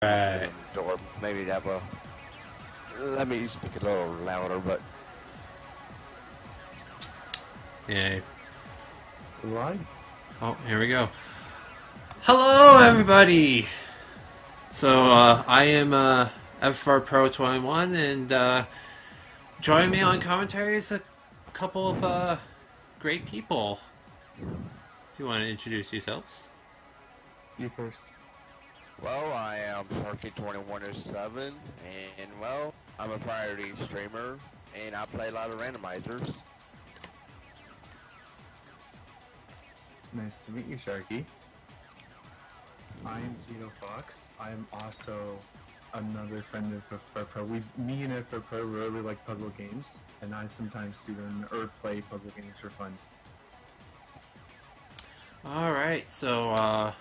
Right. Or maybe have a. Let me speak a little louder, but. Yeah. Live? Oh, here we go. Hello, everybody! So, I am F4 Pro 21, and joining me on commentary is a couple of great people. If you want to introduce yourselves. You first. Well, I am Sharky2107, and well, I'm a priority streamer, and I play a lot of randomizers. Nice to meet you, Sharky. I'm Gino Fox. I'm also another friend of F4 Pro. Me and F4 Pro really like puzzle games, and I sometimes speedrun or play puzzle games for fun. Alright, so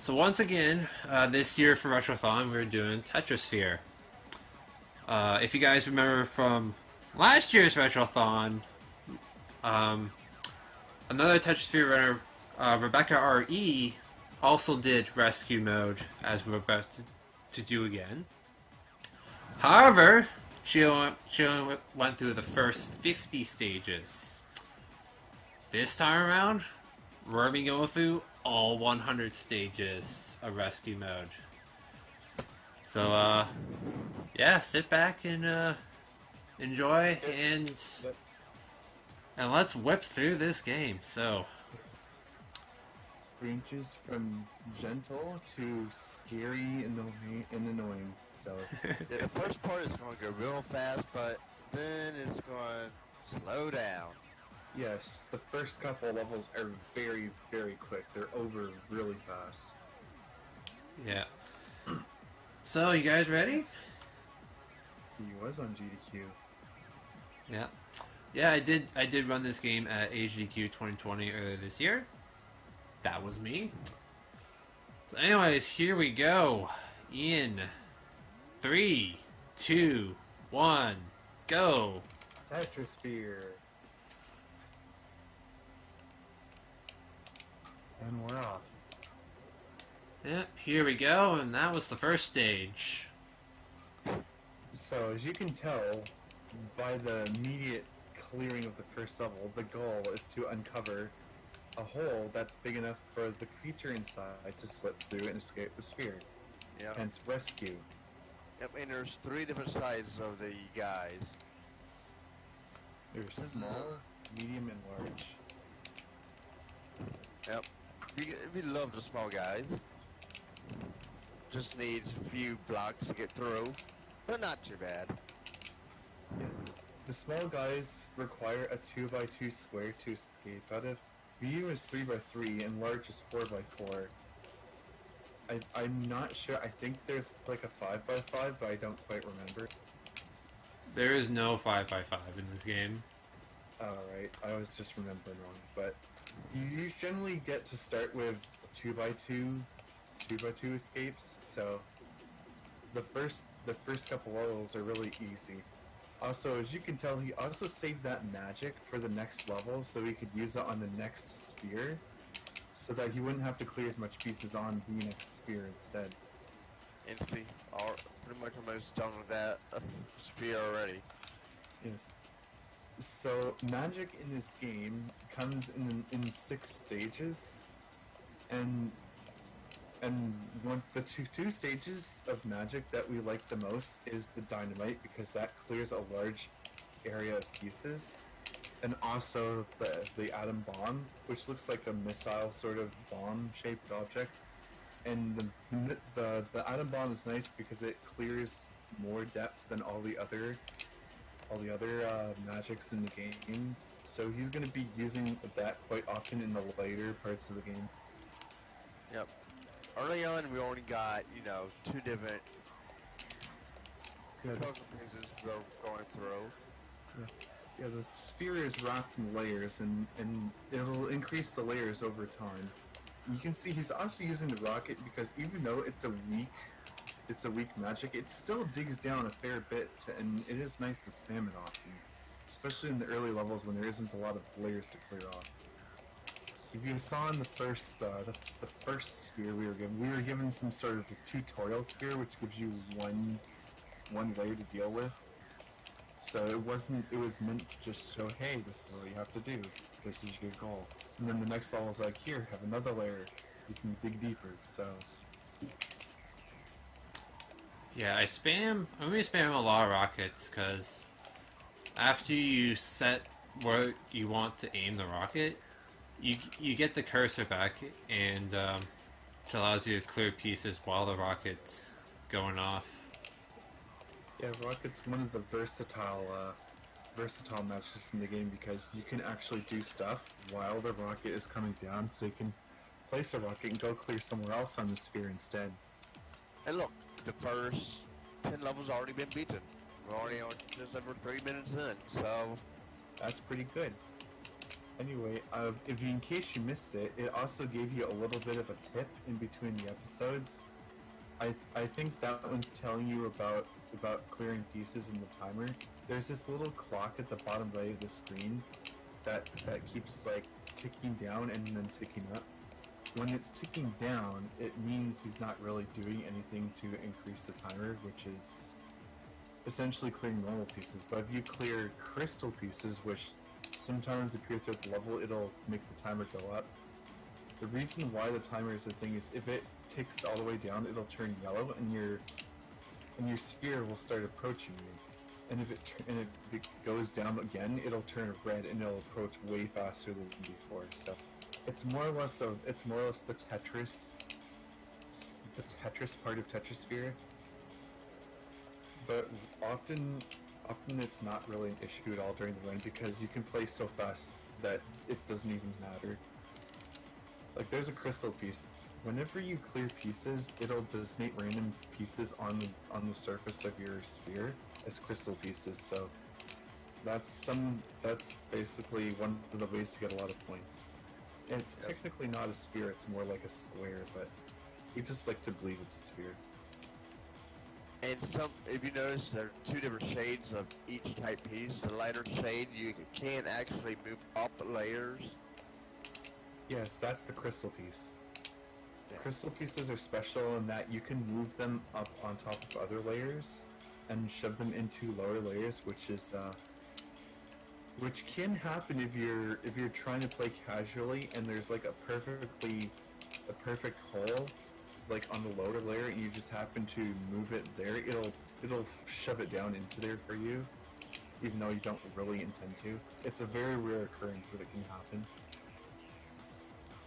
once again, this year for Retrothon, we're doing Tetrisphere. If you guys remember from last year's Retrothon, another Tetrisphere runner, Rebecca R.E., also did rescue mode, as we're about to do again. However, She only went through the first 50 stages. This time around, we're going to be going through all 100 stages of rescue mode. So, yeah, sit back and enjoy and let's whip through this game. So, ranges from gentle to scary and annoying. So Yeah, the first part is going to go real fast, but then it's going to slow down. yes, the first couple levels are very, very quick. They're over really fast. yeah. So, you guys ready? He was on GDQ. Yeah. Yeah, I did run this game at HDQ 2020 earlier this year. That was me. So anyways, here we go. In 3, 2, 1, go. Tetrisphere. And we're off. Yep, here we go, and that was the first stage. So, as you can tell, by the immediate clearing of the first level, the goal is to uncover a hole that's big enough for the creature inside to slip through and escape the sphere. Yep. Hence, rescue. Yep, and there's 3 different sizes of the guys. There's small, medium, and large. Yep. We love the small guys. Just needs a few blocks to get through, but not too bad. Yes. The small guys require a 2x2 square to escape out of. Medium is 3x3 and large is 4x4. I'm not sure. I think there's like a 5x5, but I don't quite remember. There is no 5x5 in this game. Alright, I was just remembering wrong. But you generally get to start with 2x2 escapes, so the first couple levels are really easy. Also, as you can tell, he also saved that magic for the next level, so he could use it on the next sphere, so that he wouldn't have to clear as much pieces on the next sphere instead. And see, pretty much almost done with that sphere already. Yes. So, magic in this game comes in 6 stages, and the two stages of magic that we like the most is the dynamite, because that clears a large area of pieces, and also the atom bomb, which looks like a missile sort of bomb-shaped object. And the atom bomb is nice because it clears more depth than all the other magics in the game. So he's going to be using that quite often in the later parts of the game. Yep. Early on, we only got, 2 different puzzle pieces we're going through. Yeah, the sphere is wrapped in layers, and it'll increase the layers over time. You can see he's also using the rocket because even though it's a weak magic, it still digs down a fair bit, and it is nice to spam it often, especially in the early levels when there isn't a lot of layers to clear off. If you saw in the first sphere we were given some sort of a tutorial sphere, which gives you one layer to deal with. So it was meant to just show, hey, this is what you have to do. This is your goal. And then the next level is like, here, have another layer. You can dig deeper. So Yeah, I'm going to spam a lot of rockets, because after you set where you want to aim the rocket, you get the cursor back, and which allows you to clear pieces while the rocket's going off. yeah, rocket's one of the versatile matches in the game because you can actually do stuff while the rocket is coming down, so you can place a rocket and go clear somewhere else on the sphere instead. And look, the first 10 levels already been beaten. We're already on just over 3 minutes in, so That's pretty good. Anyway, in case you missed it, it also gave you a little bit of a tip in between the episodes. I think that one's telling you about clearing pieces in the timer. There's this little clock at the bottom right of the screen that keeps like ticking down and then ticking up. When it's ticking down, it means he's not really doing anything to increase the timer, which is essentially clearing normal pieces, but if you clear crystal pieces, which sometimes appear throughout the level, it'll make the timer go up. The reason why the timer is a thing is if it ticks all the way down, it'll turn yellow, and your sphere will start approaching you. And if it goes down again, it'll turn red, and it'll approach way faster than before. So it's more or less the Tetris part of Tetrisphere. But often it's not really an issue at all during the run because you can play so fast that it doesn't even matter. Like there's a crystal piece. Whenever you clear pieces, it'll designate random pieces on the surface of your sphere as crystal pieces. So that's basically one of the ways to get a lot of points. And it's technically not a sphere; it's more like a square, but we just like to believe it's a sphere. And if you notice, there are two different shades of each type piece. The lighter shade, you can actually move up layers. Yes, that's the crystal piece. Yeah. Crystal pieces are special in that you can move them up on top of other layers and shove them into lower layers, which can happen if you're trying to play casually and there's like a perfect hole like on the lower layer and you just happen to move it there, it'll shove it down into there for you, even though you don't really intend to. It's a very rare occurrence that it can happen.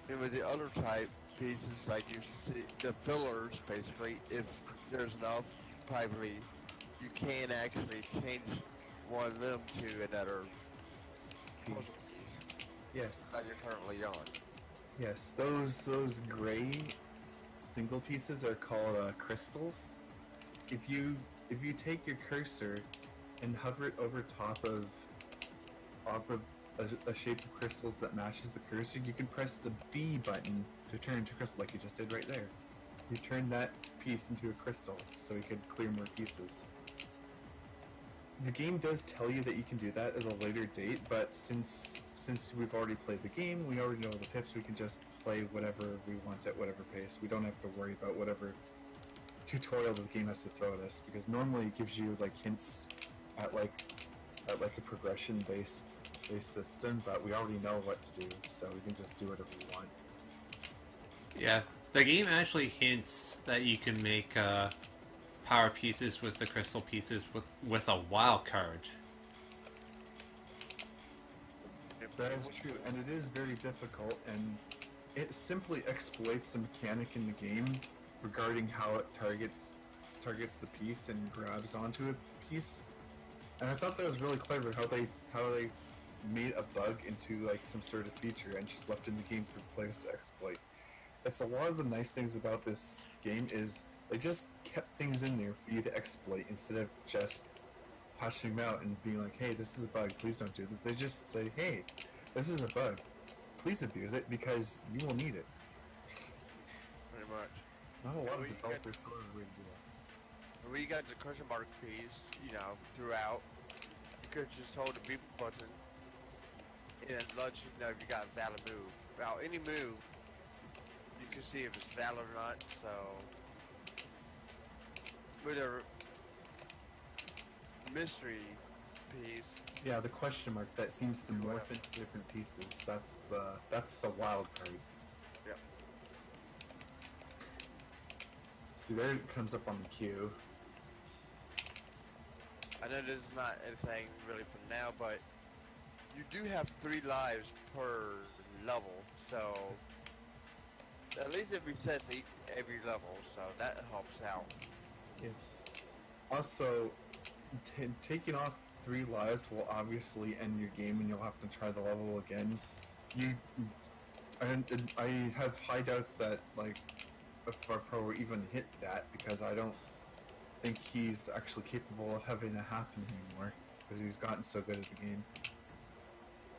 And with the other type pieces, like you see, the fillers, basically, if there's enough, probably you can actually change one of them to another piece. Yes. That you're currently on. Yes, those gray single pieces are called crystals. If you take your cursor and hover it over top of a shape of crystals that matches the cursor, you can press the B button to turn into crystal, like you just did right there. You turn that piece into a crystal, so you can clear more pieces. The game does tell you that you can do that at a later date, but since we've already played the game, we already know the tips, we can just play whatever we want at whatever pace. We don't have to worry about whatever tutorial the game has to throw at us, because normally it gives you like hints at like a progression based system, but we already know what to do, so we can just do whatever we want. Yeah, the game actually hints that you can make power pieces with the crystal pieces with a wild card. That is true, and it is very difficult, and it simply exploits the mechanic in the game regarding how it targets the piece and grabs onto a piece. And I thought that was really clever how they made a bug into like some sort of feature and just left it in the game for players to exploit. That's a lot of the nice things about this game is they just kept things in there for you to exploit instead of just hashing them out and being like, hey, this is a bug, please don't do that. They just say, hey, this is a bug, please abuse it because you will need it. Pretty much. Not a lot of developers know a way to do that. When you got the question mark piece, throughout, you could just hold the B button and it lets you know if you got a valid move. Now, any move, you can see if it's valid or not, so with a mystery piece. Yeah, the question mark that seems to morph into different pieces. That's the wild card. Yep. See, there it comes up on the queue. I know this is not anything really for now, but you do have 3 lives per level, so at least it resets every level, so that helps out. Yes. Also, taking off 3 lives will obviously end your game, and you'll have to try the level again. I have high doubts that like FR Pro will even hit that, because I don't think he's actually capable of having that happen anymore, because he's gotten so good at the game.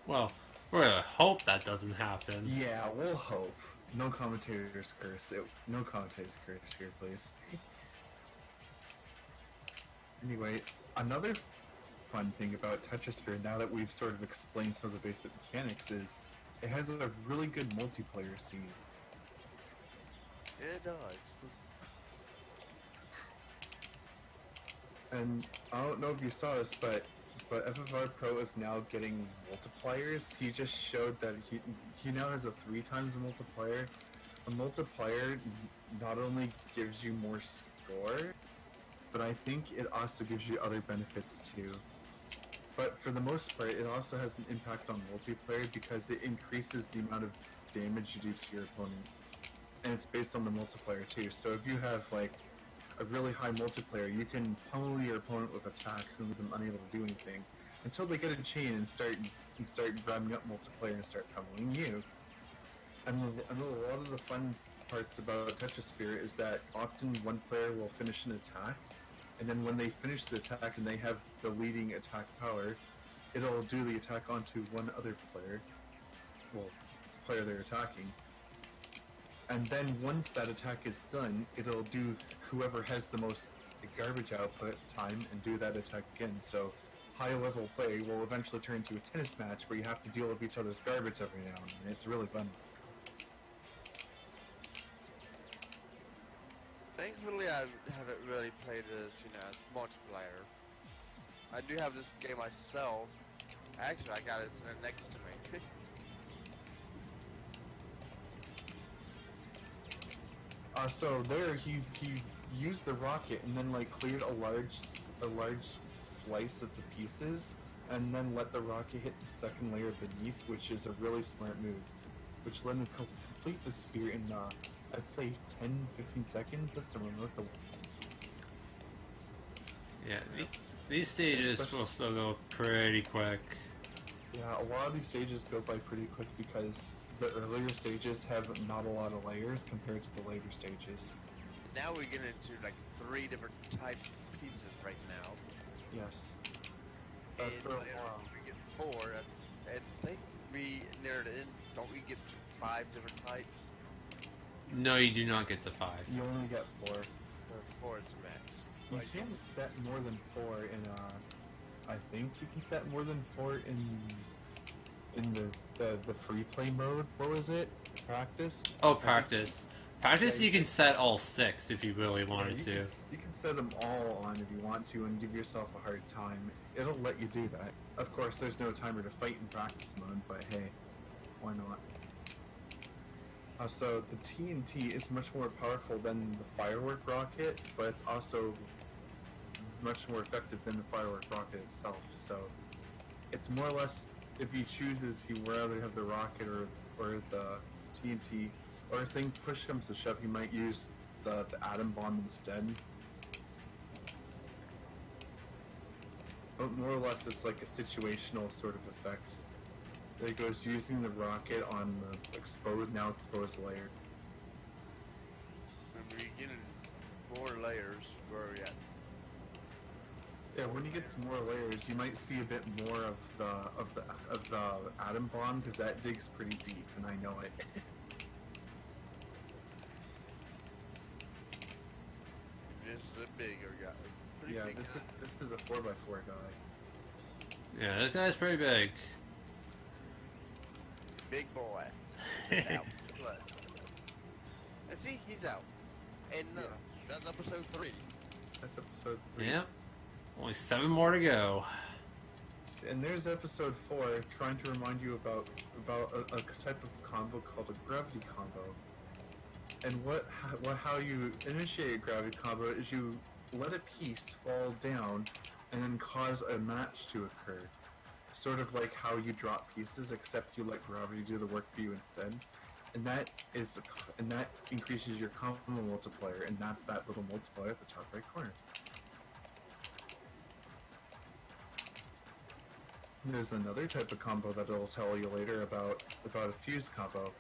Well, we're gonna hope that doesn't happen. Yeah, we'll hope. No commentators curse. No commentators curse here, please. Anyway, another fun thing about Tetrisphere, now that we've sort of explained some of the basic mechanics, is it has a really good multiplayer scene. It does. And I don't know if you saw this, but FFR Pro is now getting multipliers. He just showed that he now has a 3 times multiplier. A multiplier not only gives you more score, but I think it also gives you other benefits too. But for the most part, it also has an impact on multiplayer because it increases the amount of damage you do to your opponent. And it's based on the multiplier too. So if you have like a really high multiplayer, you can pummel your opponent with attacks and leave them unable to do anything until they get a chain and start grabbing up multiplayer and start pummeling you. And a lot of the fun parts about Tetrisphere is that often one player will finish an attack, and then when they finish the attack and they have the leading attack power, it'll do the attack onto one other player, well, the player they're attacking. And then once that attack is done, it'll do whoever has the most garbage output time and do that attack again. So high level play will eventually turn into a tennis match where you have to deal with each other's garbage every now and then. It's really fun. Thankfully, I haven't really played this, as multiplayer. I do have this game myself. Actually, I got it sitting next to me. So there, he used the rocket and then like cleared a large slice of the pieces, and then let the rocket hit the second layer beneath, which is a really smart move, which let him complete the sphere in I'd say 10-15 seconds. That's a remarkable. Yeah, these stages will still go pretty quick. Yeah, a lot of these stages go by pretty quick because the earlier stages have not a lot of layers compared to the later stages. Now we get into like 3 different types of pieces right now. Yes. And later we get 4, and I think we near the end, don't we get 5 different types? No, you do not get to 5. You only get 4. Or 4 is max. You can set more than 4 in I think you can set more than 4 in the free play mode. What was it? Practice? Oh, practice. Practice, you can set all 6 if you really wanted to. You can set them all on if you want to and give yourself a hard time. It'll let you do that. Of course, there's no timer to fight in practice mode, but hey, why not? So the TNT is much more powerful than the firework rocket, but it's also much more effective than the firework rocket itself. So it's more or less, if he chooses, he would rather have the rocket or the TNT, or if thing push comes to shove, he might use the atom bomb instead. But more or less, it's like a situational sort of effect. There goes using the rocket on the now exposed layer. When we get in more layers, where are we at? Yeah, when he gets more layers, you might see a bit more of the atom bomb because that digs pretty deep, and I know it. This is a bigger guy. Yeah, Big this guy. is a 4x4 guy. Yeah, this guy's pretty big. Big boy. He's out. Look. And see, he's out. And that's episode 3. That's episode 3. Yep. Only 7 more to go. And there's episode 4, trying to remind you about a type of combo called a gravity combo. And how you initiate a gravity combo is you let a piece fall down and then cause a match to occur. Sort of like how you drop pieces, except you let gravity do the work for you instead. And that increases your combo multiplier, and that's that little multiplier at the top right corner. There's another type of combo that I'll tell you later about a fuse combo.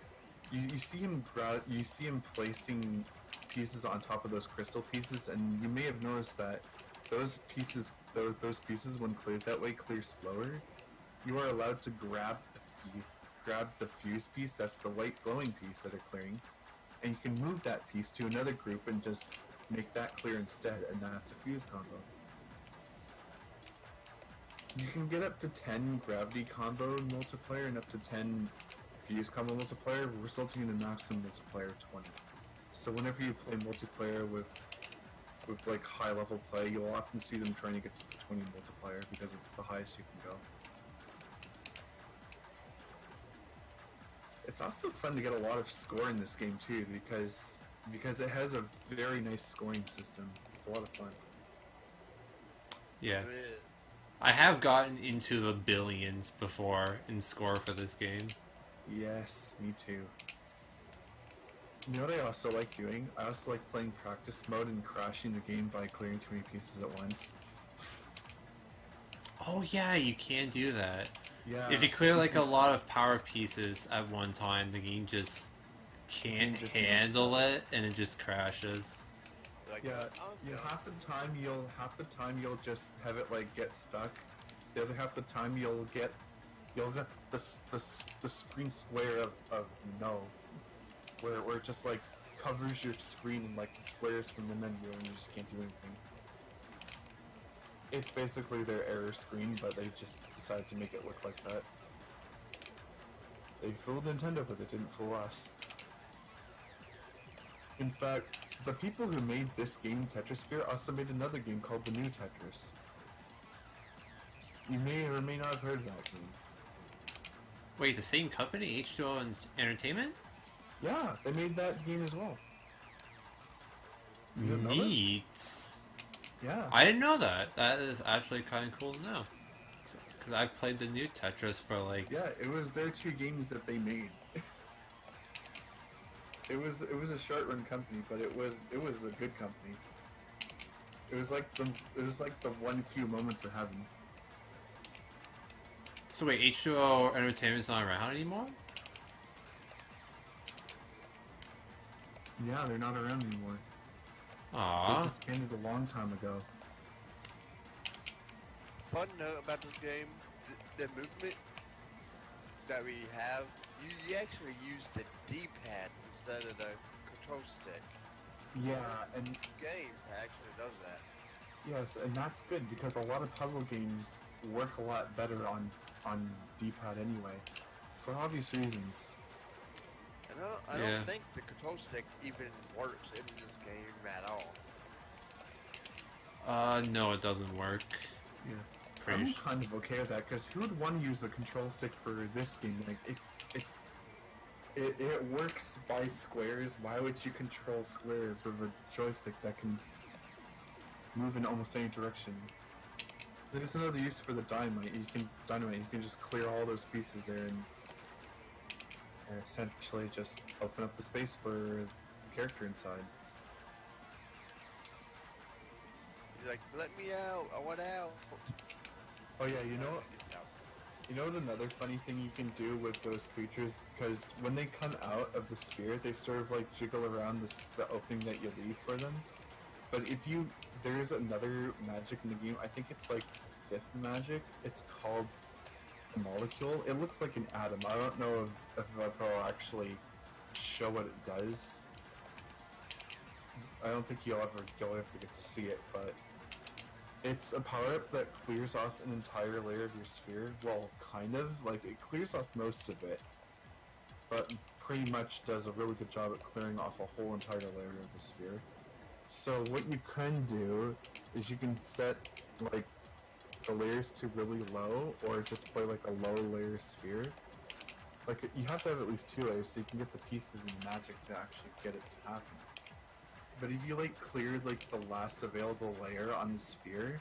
You see him placing pieces on top of those crystal pieces, and you may have noticed that those pieces when cleared that way clear slower. You are allowed to grab the fuse piece, that's the white glowing piece that are clearing, and you can move that piece to another group and just make that clear instead, and that's a fuse combo. You can get up to 10 gravity combo multiplier and up to 10 fuse combo multiplier, resulting in a maximum multiplier of 20. So whenever you play multiplayer with with like high level play, you'll often see them trying to get to the 20 multiplier because it's the highest you can go. It's also fun to get a lot of score in this game too, because it has a very nice scoring system. It's a lot of fun. Yeah. I have gotten into the billions before in score for this game. Yes, me too. You know what I also like doing? I also like playing practice mode and crashing the game by clearing too many pieces at once. Oh yeah, you can do that. Yeah. If you clear like a lot of power pieces at one time, the game just can't handle it, and it just crashes. Like, Yeah, half the time you'll just have it like get stuck. The other half the time you'll get the screen square of no, where it just like covers your screen and like the squares from the menu and you just can't do anything. It's basically their error screen, but they just decided to make it look like that. They fooled Nintendo, but they didn't fool us. In fact, the people who made this game, Tetrisphere, also made another game called The New Tetris. You may or may not have heard of that game. Wait, the same company, H2O Entertainment? Yeah, they made that game as well. You didn't know this? Neat. Yeah. I didn't know that. That is actually kind of cool to know. Because I've played the new Tetris for like... Yeah, it was their two games that they made. It was a short-run company, but it was a good company. It was like the one few moments of heaven. So wait, H2O Entertainment's not around anymore? Yeah, they're not around anymore. Aww. They disbanded a long time ago. Fun note about this game, the movement that we have, you actually use the D-pad instead of the control stick. Yeah, and Game actually does that. yes, and that's good because a lot of puzzle games work a lot better on D-pad anyway, for obvious reasons. And I don't think the control stick even works in this game at all. No, it doesn't work. Yeah. Pretty I'm kind of okay with that, because who would want to use the control stick for this game? Like, it works by squares. Why would you control squares with a joystick that can move in almost any direction? There's another use for the dynamite. You can just clear all those pieces there and essentially just open up the space for the character inside. He's like, let me out, I want out. Oh yeah, you know what another funny thing you can do with those creatures, because when they come out of the sphere, they sort of like jiggle around the opening that you leave for them. But there's another magic in the game, I think it's like 5th magic, it's called a molecule. It looks like an atom. I don't know if I'll actually show what it does. I don't think you'll ever get to see it, but it's a power-up that clears off an entire layer of your sphere. Well, kind of. Like, it clears off most of it, but pretty much does a really good job at clearing off a whole entire layer of the sphere. So what you can do is you can set, like, the layers to really low, or just play, like, a low-layer sphere. Like, you have to have at least 2 layers so you can get the pieces and magic to actually get it to happen. But if you, like, cleared, like, the last available layer on the sphere,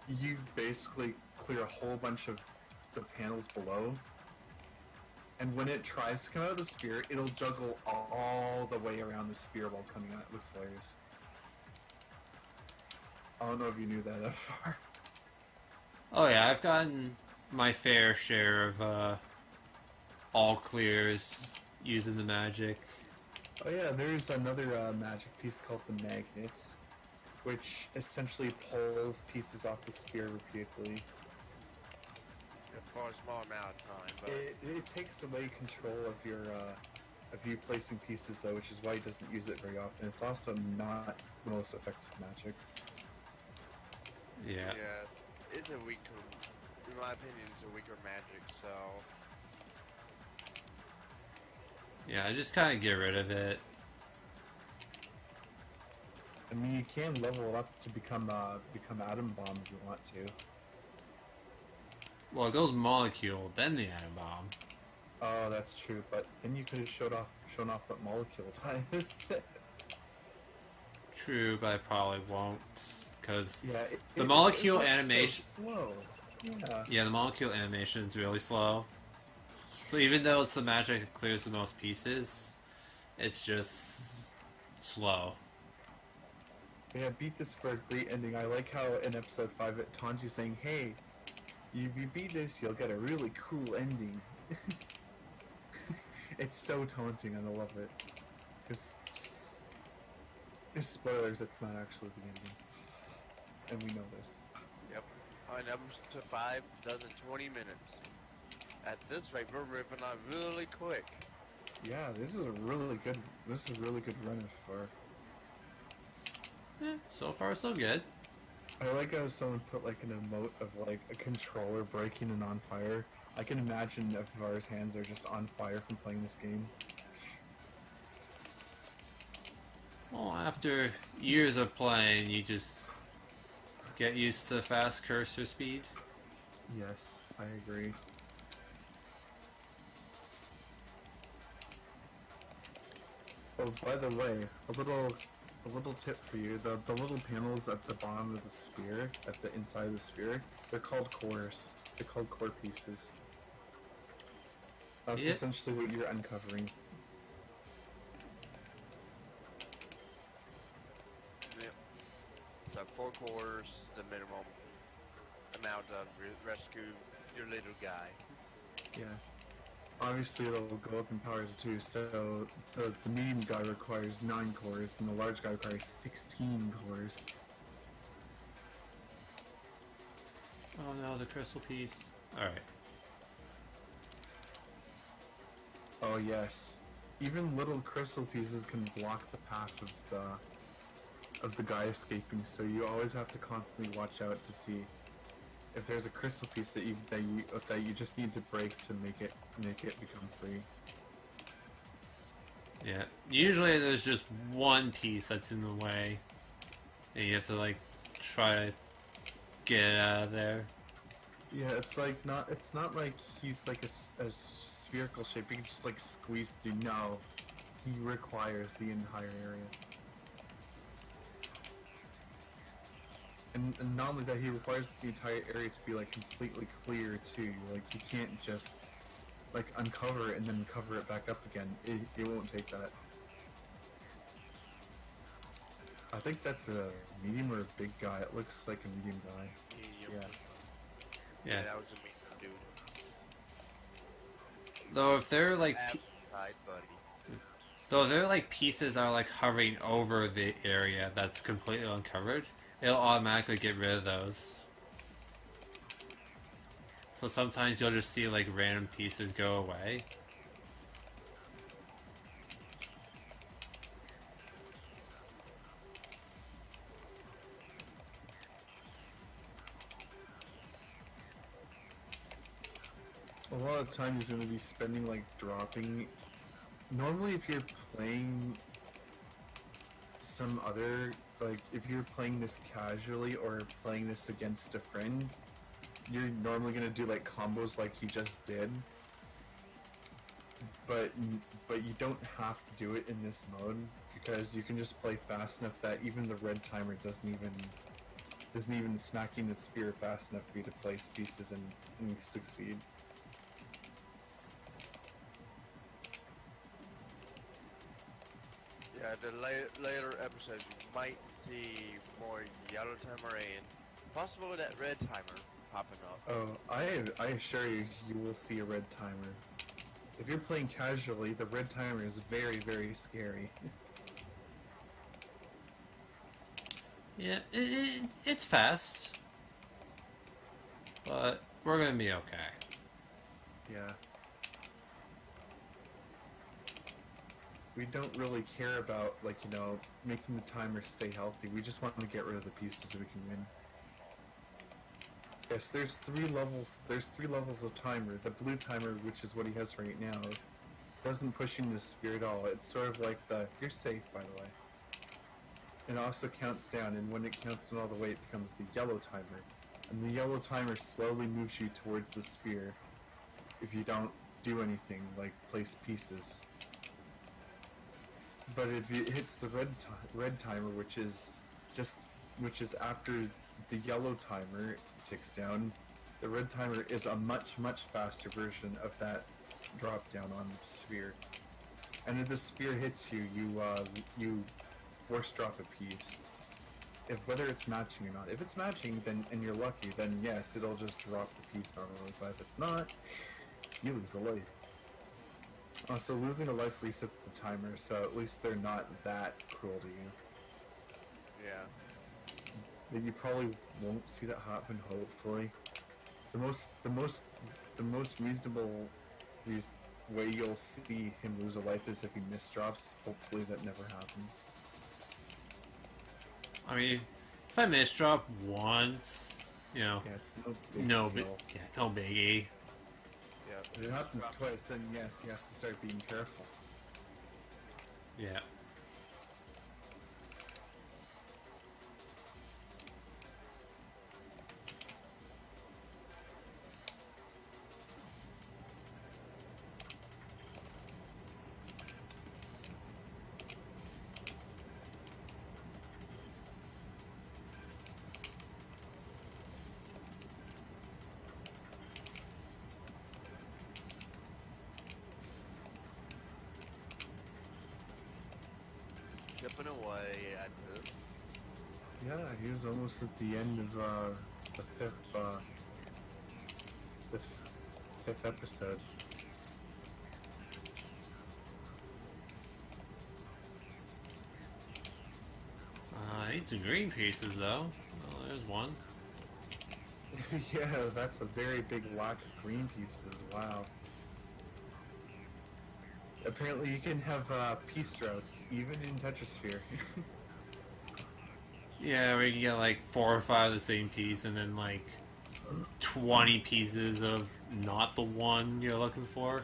you basically clear a whole bunch of the panels below, and when it tries to come out of the sphere, it'll juggle all the way around the sphere while coming out. It looks hilarious. I don't know if you knew that, FR. Oh yeah, I've gotten my fair share of all clears using the magic. Oh yeah, there's another magic piece called the Magnets, which essentially pulls pieces off the sphere repeatedly. For a small amount of time, but It takes away control of you placing pieces though, which is why he doesn't use it very often. It's also not the most effective magic. Yeah. it's a weaker, in my opinion, it's a weaker magic, so... Yeah, I just kind of get rid of it. I mean, you can level it up to become atom bomb if you want to. Well, it goes molecule, then the atom bomb. Oh, that's true. But then you could have shown off what molecule time is. True, but I probably won't, because Yeah, the molecule looks animation. so slow. Yeah. Yeah, the molecule animation is really slow. So even though it's the magic that clears the most pieces, it's just slow. Yeah, beat this for a great ending. I like how in episode 5 it taunts you saying, hey, if you beat this, you'll get a really cool ending. It's so taunting and I love it. Because, spoilers, it's not actually the ending. And we know this. Yep. On episode 5, does in 20 minutes. At this rate, we're ripping on really quick. Yeah, this is a really good run for. So far, so good. I like how someone put like an emote of like a controller breaking and on fire. I can imagine FFR's hands are just on fire from playing this game. Well, after years of playing, you just get used to fast cursor speed. Yes, I agree. Oh, by the way, a little tip for you: the little panels at the bottom of the sphere, at the inside of the sphere, they're called cores. They're called core pieces. That's essentially what you're uncovering. Yep. So 4 cores, the minimum amount of rescue your little guy. Yeah. Obviously, it'll go up in powers too. So the medium guy requires 9 cores, and the large guy requires 16 cores. Oh no, the crystal piece. Alright. Oh yes, even little crystal pieces can block the path of the guy escaping. So you always have to constantly watch out to see if there's a crystal piece that you just need to break to make it become free. Yeah. Usually there's just one piece that's in the way. And you have to like try to get it out of there. Yeah, it's not like he's like a spherical shape. You can just like squeeze through. No, he requires the entire area. And not only that, he requires the entire area to be like completely clear too. Like you can't just like uncover it and then cover it back up again. It won't take that. I think that's a medium or a big guy. It looks like a medium guy. Medium. Yeah. That was a medium dude. Though if they're like Side buddy. though if they're like pieces that are like hovering over the area that's completely uncovered, it'll automatically get rid of those. So sometimes you'll just see like random pieces go away. A lot of time he's going to be spending like dropping. Normally, if you're playing some other, like if you're playing this casually or playing this against a friend, you're normally going to do like combos like he just did. But you don't have to do it in this mode because you can just play fast enough that even the red timer doesn't even smack you in the spear fast enough for you to place pieces and succeed. Yeah, the later episodes you might see more yellow timer and possible that red timer popping up. Oh, I assure you, you will see a red timer. If you're playing casually, the red timer is very, very scary. Yeah, it's fast. But we're gonna be okay. Yeah. We don't really care about, like, you know, making the timer stay healthy. We just want to get rid of the pieces so we can win. Yes, there's 3 levels. There's 3 levels of timer. The blue timer, which is what he has right now, doesn't push you into the spear at all. It's sort of like the, you're safe, by the way. It also counts down, and when it counts down all the way, it becomes the yellow timer. And the yellow timer slowly moves you towards the sphere if you don't do anything, like place pieces. But if it hits the red timer, which is after the yellow timer ticks down, the red timer is a much faster version of that drop down on the sphere. And if the sphere hits you, you force drop a piece. Whether it's matching or not. If it's matching, then and you're lucky, then yes, it'll just drop the piece normally. But if it's not, you lose a life. Also, losing a life resets the timer, so at least they're not that cruel to you. Yeah. You probably won't see that happen. Hopefully, the most reasonable way you'll see him lose a life is if he misdrops. Hopefully, that never happens. I mean, if I misdrop once, you know, Yeah, it's no biggie. Yeah. If it happens twice, then yes, he has to start being careful. Yeah. Chipping away at this. Yeah, he's almost at the end of the fifth episode. I need some green pieces though. Well, there's one. Yeah, that's a very big lack of green pieces. Wow. Apparently, you can have piece droughts even in Tetrisphere. Yeah, where you can get like 4 or 5 of the same piece, and then like 20 pieces of not the one you're looking for.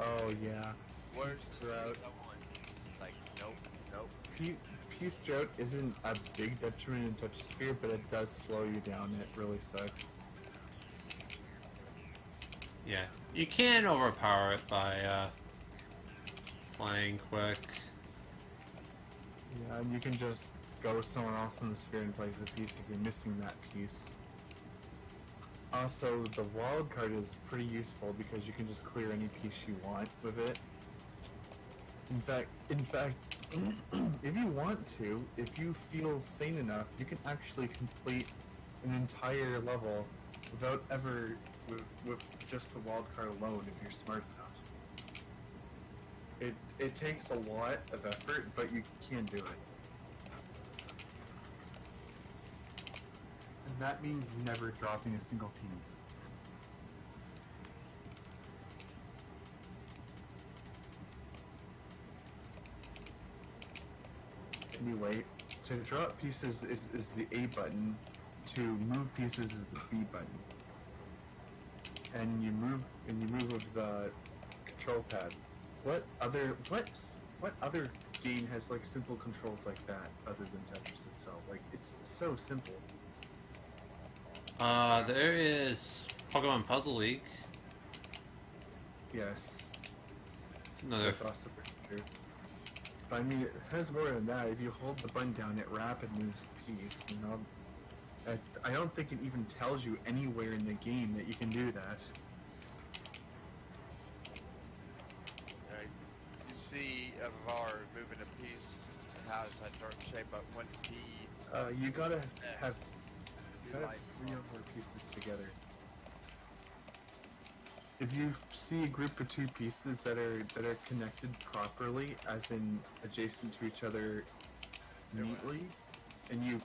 Oh yeah. Where's the Drought. one? It's like, nope. Piece drought isn't a big detriment in Tetrisphere, but it does slow you down. It really sucks. Yeah, you can overpower it by playing quick. Yeah, and you can just go somewhere else in the sphere and place a piece if you're missing that piece. Also, the wild card is pretty useful because you can just clear any piece you want with it. In fact, if you want to, if you feel sane enough, you can actually complete an entire level without ever with just the wild card alone if you're smart enough. It takes a lot of effort, but you can do it. And that means never dropping a single piece. Anyway, to drop pieces is the A button, to move pieces is the B button. And you move with the control pad. What other game has like simple controls like that other than Tetris itself? Like it's so simple. There is Pokemon Puzzle League. Yes. It's another. That's also pretty true. But I mean, it has more than that. If you hold the button down, it rapid moves the piece. You know, I don't think it even tells you anywhere in the game that you can do that. You see Evar moving a piece that has that dark shape, but once he You gotta have lights 3 or on. 4 pieces together. If you see a group of 2 pieces that are connected properly, as in adjacent to each other neatly, and you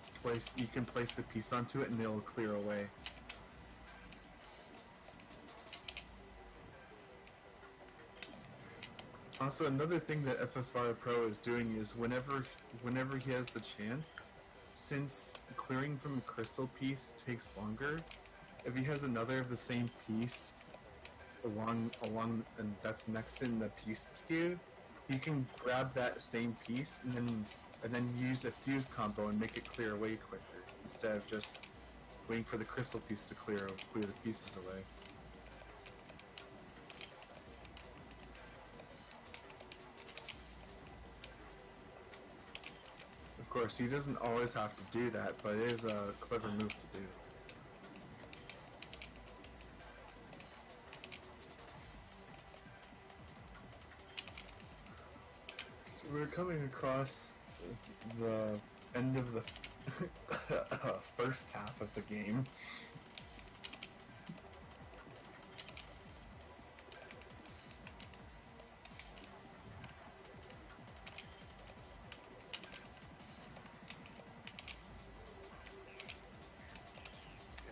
can place the piece onto it and they'll clear away. Also, another thing that FFR Pro is doing is whenever he has the chance, since clearing from a crystal piece takes longer, if he has another of the same piece along and that's next in the piece queue, you can grab that same piece and then and then use a fuse combo and make it clear way quicker, instead of just waiting for the crystal piece to clear the pieces away. Of course, he doesn't always have to do that, but it is a clever move to do. So we're coming across the end of the first half of the game.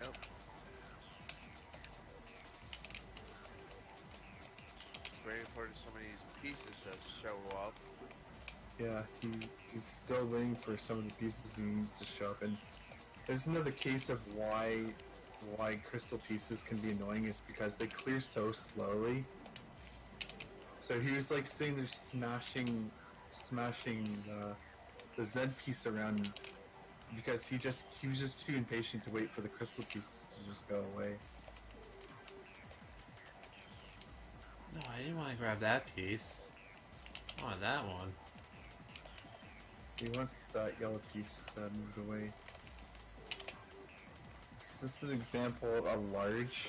Yep. Waiting for some of these pieces to show up. Yeah, he's still waiting for some of the pieces he needs to show up, and there's another case of why crystal pieces can be annoying is because they clear so slowly. So he was like sitting there smashing the Z piece around because he was just too impatient to wait for the crystal pieces to just go away. No, I didn't want to grab that piece. I wanted that one. He wants that yellow piece to move away. Is this an example of a large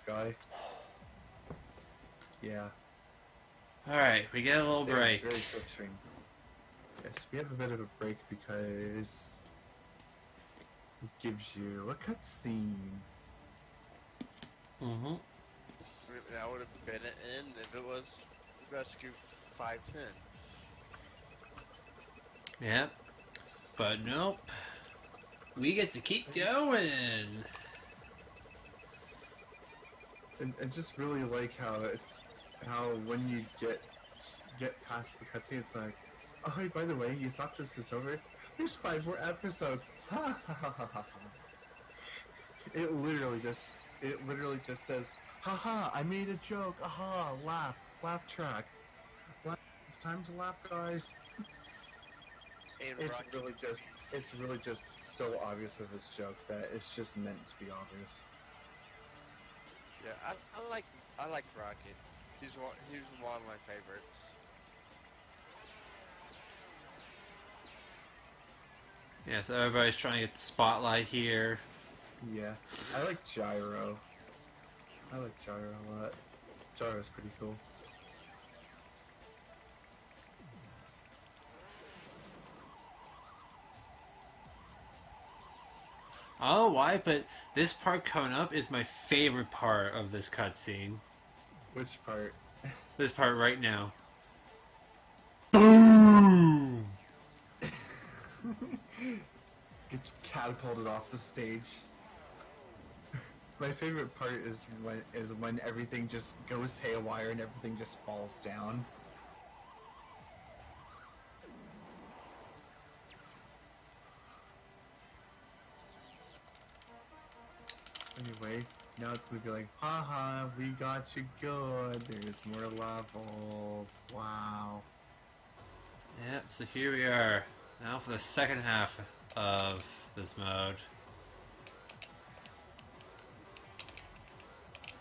guy? Yeah. Alright, we get a little break. Very frustrating. Yes, we have a bit of a break because it gives you a cutscene. Mm-hmm. That would have been an end if it was Rescue 510. Yep. But nope. We get to keep going. And I just really like how when you get past the cutscene, it's like, oh hey, by the way, you thought this was over? There's 5 more episodes. Ha ha ha ha ha. It literally just says, haha, I made a joke. Aha, laugh track. It's time to laugh, guys. And It's really just so obvious with this joke that it's just meant to be obvious. Yeah, I like Rocket. He's one of my favorites. Yeah, so everybody's trying to get the spotlight here. Yeah, I like Gyro. I like Gyro a lot. Gyro's pretty cool. I don't know why, but this part coming up is my favorite part of this cutscene. Which part? This part right now. Boom! Gets catapulted off the stage. My favorite part is when everything just goes haywire and everything just falls down. Anyway, now it's gonna be like, haha, we got you good. There's more levels. Wow. Yep, so here we are. Now for the second half of this mode.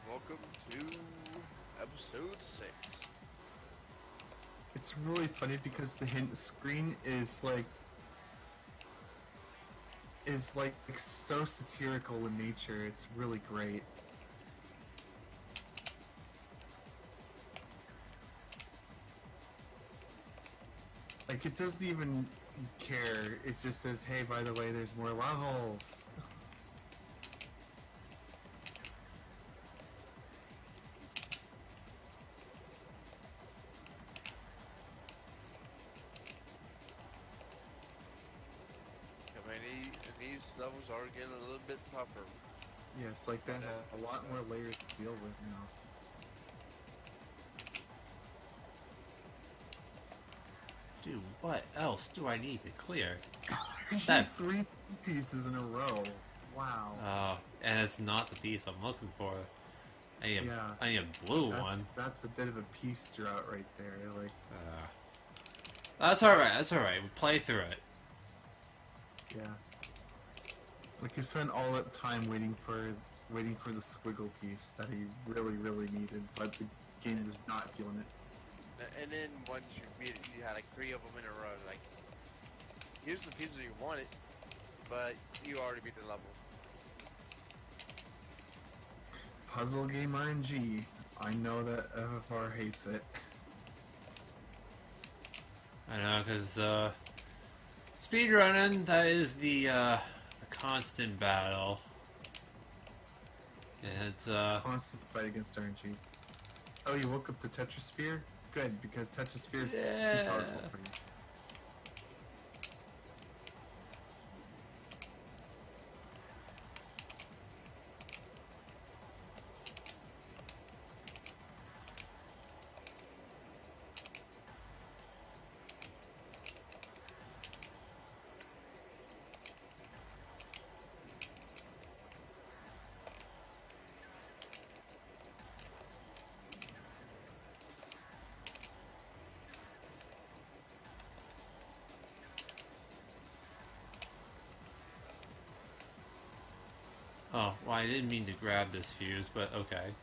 Welcome to episode 6. It's really funny because the hint screen is like so satirical in nature. It's really great. Like, it doesn't even care. It just says, hey, by the way, there's more levels. These levels are getting a little bit tougher. Yes, like there's a lot more layers to deal with now. Dude, what else do I need to clear? There's 3 pieces in a row. Wow. Oh, and it's not the piece I'm looking for. I need Yeah. I need a blue one. That's a bit of a piece drought right there. Like, That's alright, that's alright. We'll play through it. Yeah. Like you spent all that time waiting for the squiggle piece that he really needed, but the game was not feeling it. And then once you beat it, you had like 3 of them in a row. Like, here's the pieces you wanted, but you already beat the level. Puzzle game RNG. I know that FFR hates it. I know, because speedrunning, that is the constant battle. And it's Constant fight against RNG. Oh, you woke up to Tetrisphere? Good, because Tetrisphere is too powerful for you. oh, well, I didn't mean to grab this fuse, but okay.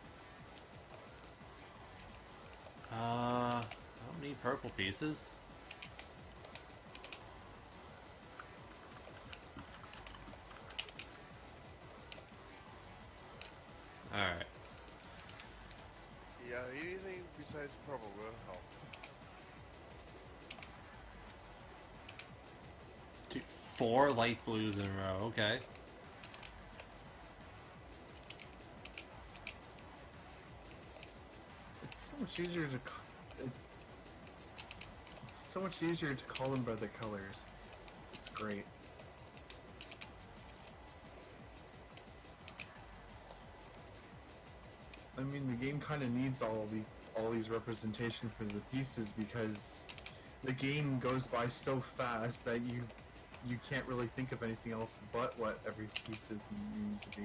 How many purple pieces? Alright. Yeah, anything besides purple will help. 4 light blues in a row, okay. It's so much easier to it's so much easier to call them by the colors. It's great. I mean, the game kind of needs all these representation for the pieces because the game goes by so fast that you can't really think of anything else but what every piece is needing to be.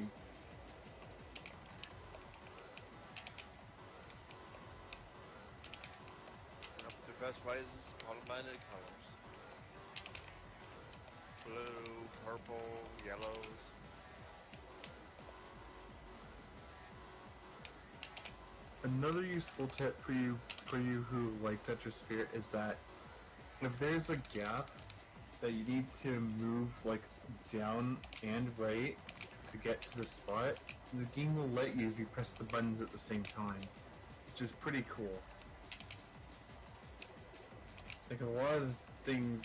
The best way is call them by the colors. Blue, purple, yellows. Another useful tip for you who like Tetrisphere is that if there's a gap that you need to move like down and right to get to the spot, the game will let you if you press the buttons at the same time, which is pretty cool. Like a lot of things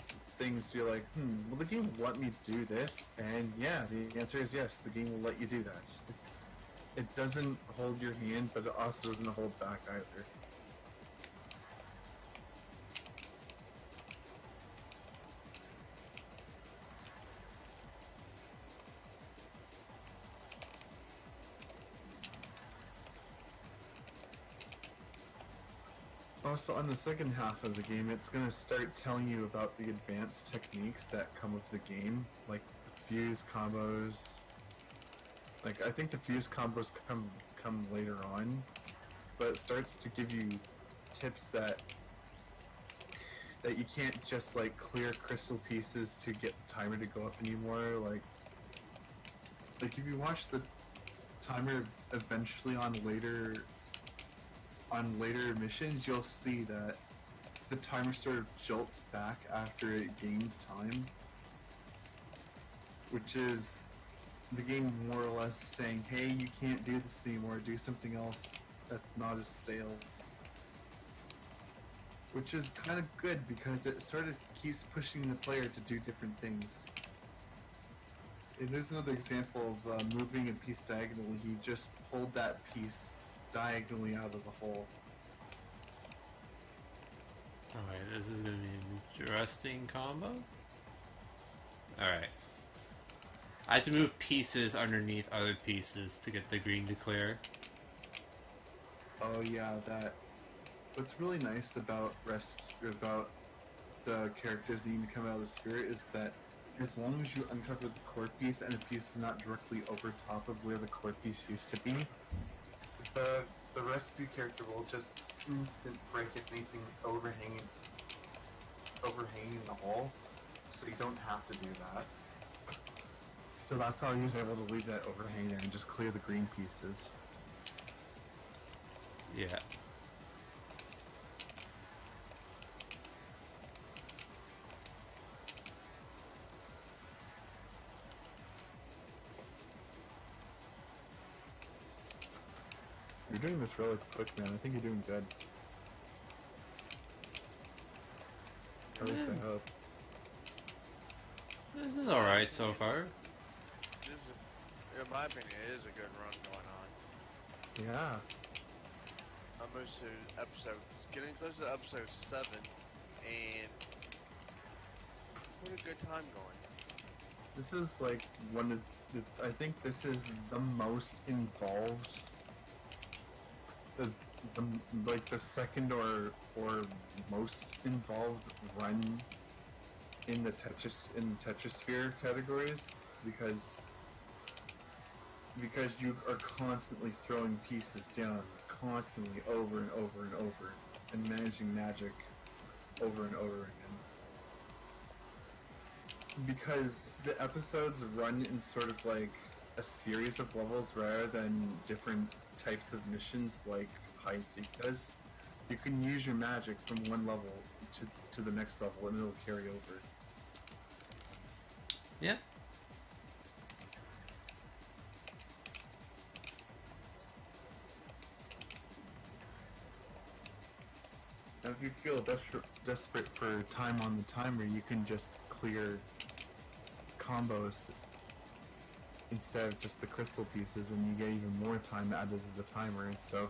you're like, will the game let me do this? And yeah, the answer is yes, the game will let you do that. It doesn't hold your hand, but it also doesn't hold back either. Also, on the second half of the game, it's going to start telling you about the advanced techniques that come with the game, like the fuse combos. Like, I think the fuse combos come later on, but it starts to give you tips that you can't just like clear crystal pieces to get the timer to go up anymore. Like if you watch the timer eventually on later missions, you'll see that the timer sort of jolts back after it gains time, which is the game more or less saying, hey, you can't do this anymore, do something else that's not as stale. Which is kind of good because it sort of keeps pushing the player to do different things. And there's another example of moving a piece diagonally. He just pulled that piece diagonally out of the hole. Alright, this is gonna be an interesting combo. Alright. I have to move pieces underneath other pieces to get the green to clear. Oh yeah, that. What's really nice about the characters needing to come out of the sphere is that as long as you uncover the core piece and the piece is not directly over top of where the core piece used to be, the rescue character will just instant break anything overhanging. overhanging the hole, so you don't have to do that. So that's how he was able to leave that overhang there and just clear the green pieces. Yeah. You're doing this really quick, man. I think you're doing good. At least I hope. This is alright so far. This is, in my opinion, it is a good run going on. Yeah. Almost to episode, getting close to episode 7, and what a good time going. This is like one of the, I think this is the most involved, the like the second or most involved run in the Tetrisphere categories, because you are constantly throwing pieces down, constantly over and over and over, and managing magic over and over again. Because the episodes run in sort of like a series of levels rather than different types of missions like hide and seek does, you can use your magic from one level to the next level and it'll carry over. Yeah. Now if you feel desperate for time on the timer, you can just clear combos instead of just the crystal pieces, and you get even more time added to the timer. And so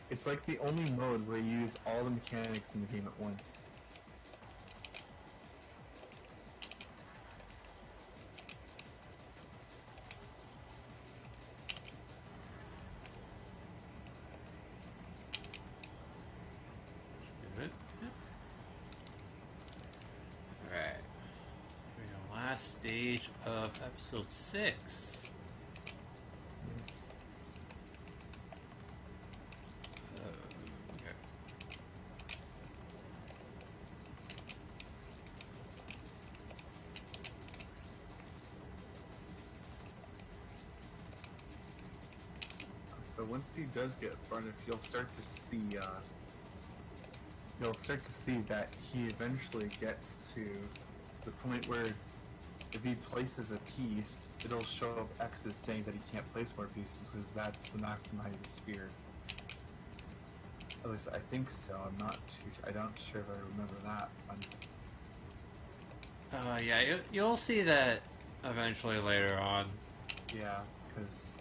it's like the only mode where you use all the mechanics in the game at once. Alright. We're in the last stage of episode 6. Okay. So once he does get far enough, you'll start to see that he eventually gets to the point where if he places a piece, it'll show up X's saying that he can't place more pieces because that's the maximum height of the sphere. At least I think so. I'm not sure if I remember that one. Yeah, you'll see that eventually later on. Yeah, because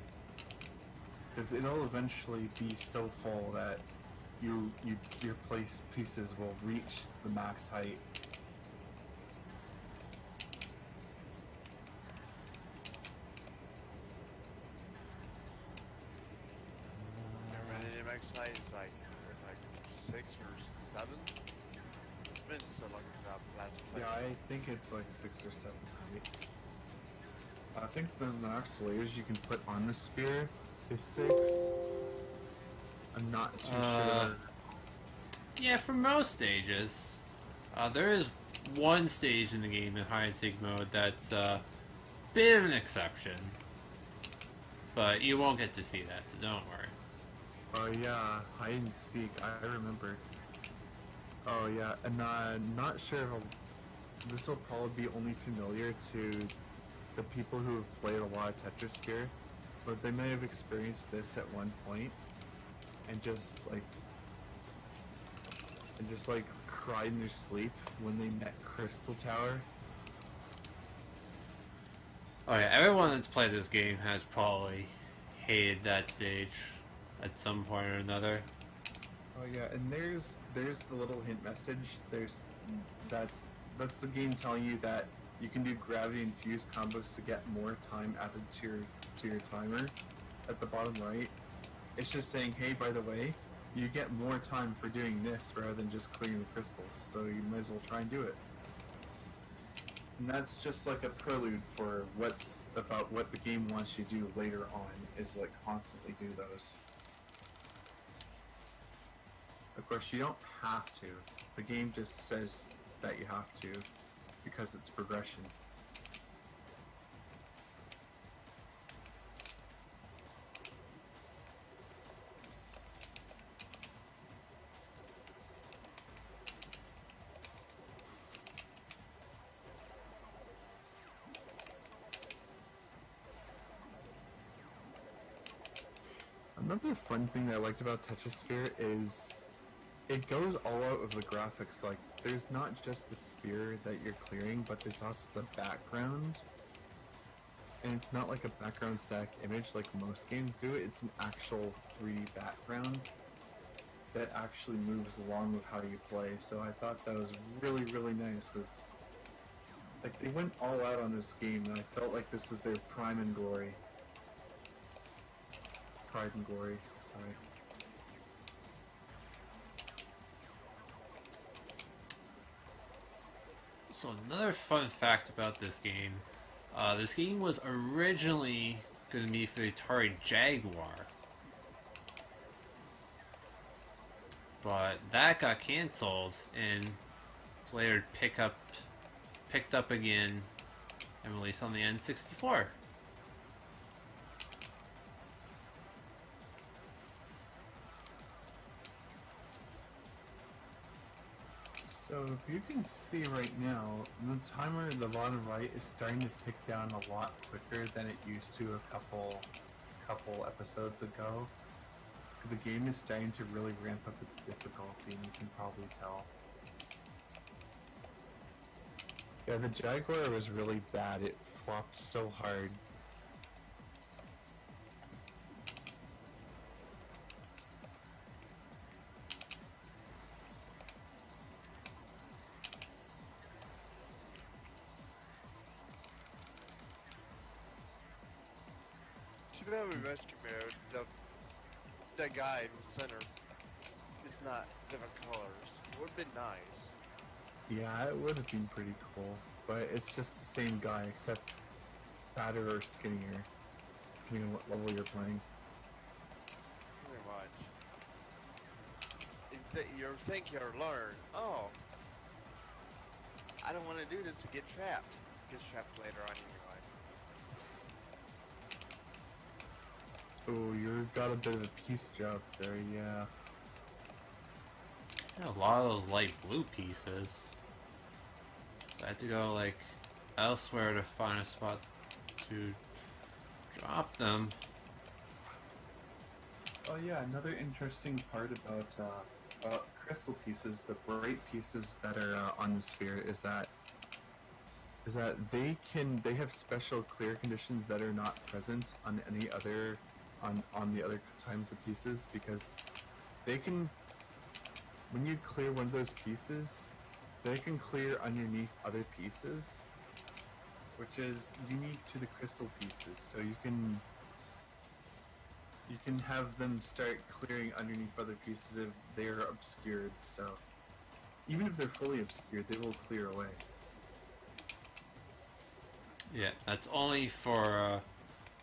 it'll eventually be so full that your pieces will reach the max height. Remember the max height is like 6 or 7? It's been so long since I last played. Yeah, I think it's like 6 or 7 height. I think the max layers you can put on the sphere is 6. I'm not too sure. Yeah, for most stages. There is one stage in the game in hide and seek mode that's a bit of an exception. But you won't get to see that, so don't worry. Oh yeah, hide and seek, I remember. Oh yeah, and not sure if this will probably be only familiar to the people who have played a lot of Tetrisphere, but they may have experienced this at one point and just cried in their sleep when they met Crystal Tower. Oh yeah, everyone that's played this game has probably hated that stage at some point or another. Oh yeah, and there's the little hint message. That's the game telling you that you can do gravity infused combos to get more time added to your timer at the bottom right. It's just saying, hey, by the way, you get more time for doing this rather than just clearing the crystals, so you might as well try and do it. And that's just like a prelude for what the game wants you to do later on, is like constantly do those. Of course, you don't have to. The game just says that you have to, because it's progression. Another fun thing that I liked about Tetrisphere is it goes all out with the graphics. Like, there's not just the sphere that you're clearing, but there's also the background. And it's not like a background stack image like most games do. It's an actual 3D background that actually moves along with how you play. So I thought that was really, really nice, because like, they went all out on this game, and I felt like this was their prime and glory. Pride and glory, sorry. So another fun fact about this game was originally going to be for the Atari Jaguar, but that got canceled and was later picked up again and released on the N64. So if you can see right now, the timer at the bottom right is starting to tick down a lot quicker than it used to a couple episodes ago. The game is starting to really ramp up its difficulty, and you can probably tell. Yeah, the Jaguar was really bad. It flopped so hard. Too bad with rescue mode, the guy in the center is not different colors. Would have been nice. Yeah, it would have been pretty cool, but it's just the same guy, except fatter or skinnier, depending on what level you're playing. Pretty much. It's that you think you'll learn, oh, I don't want to do this to get trapped. Gets trapped later on anyway. Oh, you've got a bit of a piece job there, yeah. A lot of those light blue pieces. So I had to go like elsewhere to find a spot to drop them. Oh yeah, another interesting part about crystal pieces, the bright pieces that are on the sphere, is that they have special clear conditions that are not present on any other on the other kinds of pieces, because they can, when you clear one of those pieces, they can clear underneath other pieces, which is unique to the crystal pieces. So you can have them start clearing underneath other pieces if they are obscured. So even if they're fully obscured, they will clear away. Yeah, that's only for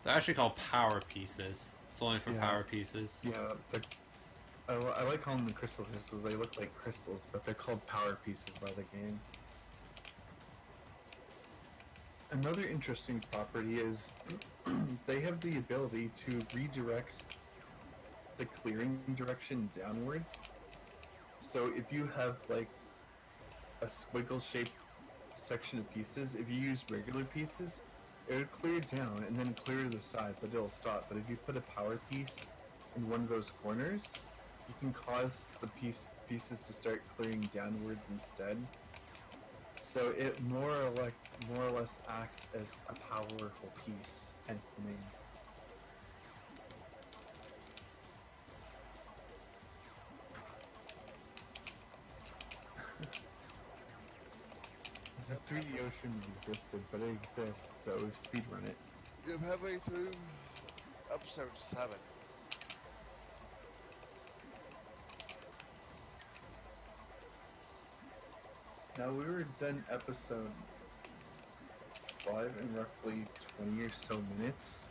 they're actually called power pieces. It's only for power pieces. Yeah, I like calling them crystal pieces. They look like crystals, but they're called power pieces by the game. Another interesting property is they have the ability to redirect the clearing direction downwards. So if you have like a squiggle shaped section of pieces, if you use regular pieces, it would clear down and then clear to the side, but it'll stop. But if you put a power piece in one of those corners, you can cause the pieces to start clearing downwards instead. So it more or less acts as a powerful piece, hence the name. The 3D Ocean existed, but it exists, so we've speedrun it. You're halfway through episode 7. Now we were done episode 5 in roughly 20 or so minutes,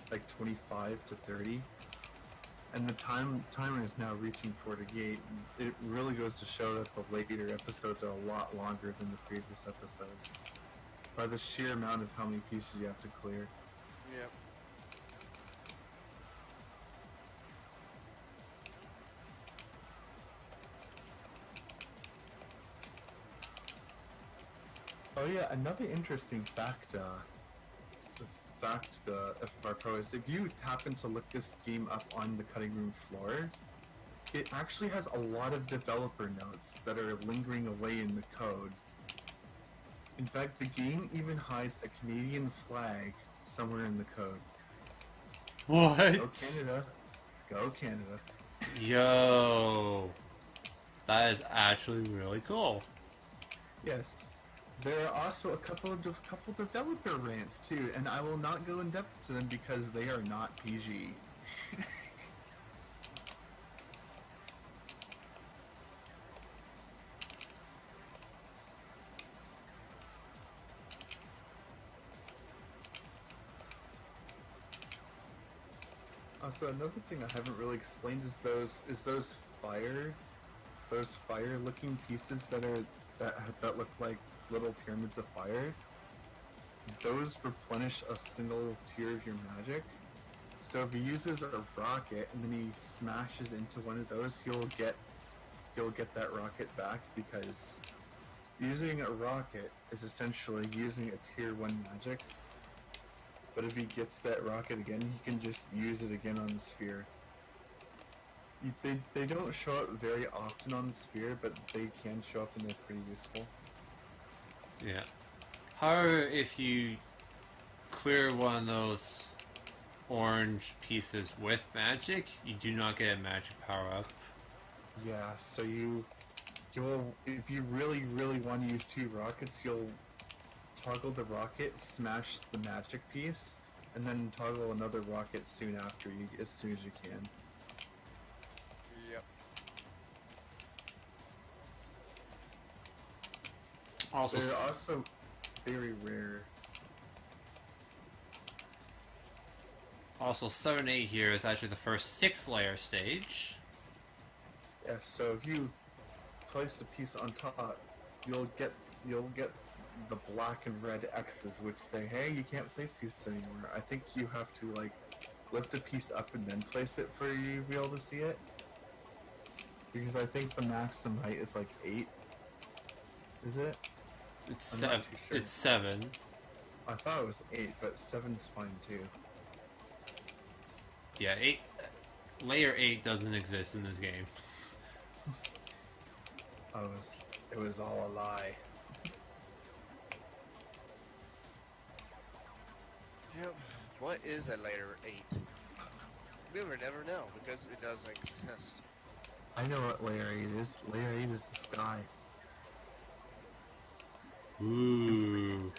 like 25 to 30. And the timer is now reaching 48. It really goes to show that the later episodes are a lot longer than the previous episodes, by the sheer amount of how many pieces you have to clear. Yep. Oh yeah, another interesting fact, FFR Pro is if you happen to look this game up on the cutting room floor, it actually has a lot of developer notes that are lingering away in the code. In fact, the game even hides a Canadian flag somewhere in the code. What? Go Canada. Go Canada. Yo. That is actually really cool. Yes. There are also a couple developer rants too, and I will not go in depth to them because they are not PG. Also, another thing I haven't really explained is those fire looking pieces that look like little pyramids of fire. Those replenish a single tier of your magic. So if he uses a rocket and then he smashes into one of those, he'll get that rocket back, because using a rocket is essentially using a tier 1 magic. But if he gets that rocket again, he can just use it again on the sphere. They don't show up very often on the sphere, but they can show up and they're pretty useful. Yeah. However, if you clear one of those orange pieces with magic, you do not get a magic power up. Yeah, so you'll if you really want to use 2 rockets, you'll toggle the rocket, smash the magic piece, and then toggle another rocket soon after, as soon as you can. Yep. Also, They're also very rare. Also, 7-8 here is actually the first 6-layer stage. Yeah, so if you place a piece on top, you'll get the black and red X's, which say, hey, you can't place pieces anymore. I think you have to, like, lift a piece up and then place it for you to be able to see it. Because I think the maximum height is, like, 8. Is it? It's I'm 7. not too sure. It's 7. I thought it was 8, but 7's fine, too. Yeah, 8. Layer 8 doesn't exist in this game. It was all a lie. Yep. What is a layer 8? We will never know because it doesn't exist. I know what layer 8 is. Layer 8 is the sky. Ooh.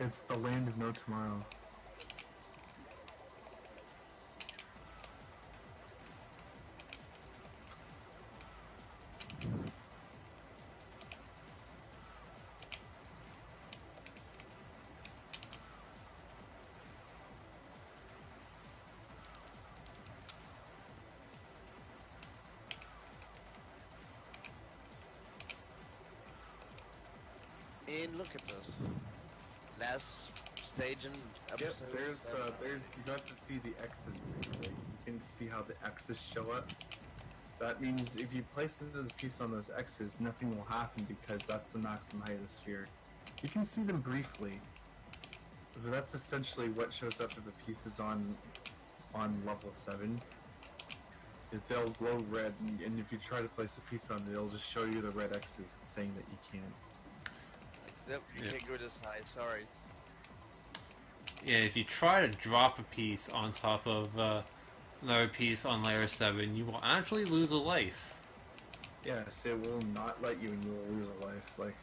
It's the land of no tomorrow. And look at this. Last stage in Yep, episode. there's you got to see the X's briefly. You can see how the X's show up. That means if you place the piece on those X's, nothing will happen because that's the maximum height of the sphere. You can see them briefly, but that's essentially what shows up if the piece is on level 7. They'll glow red, and if you try to place a piece on it, it'll just show you the red X's saying that you can't. Yep, you can't go this high, sorry. Yeah, if you try to drop a piece on top of another piece on layer 7, you will actually lose a life. Yes, it will not let you and you will lose a life.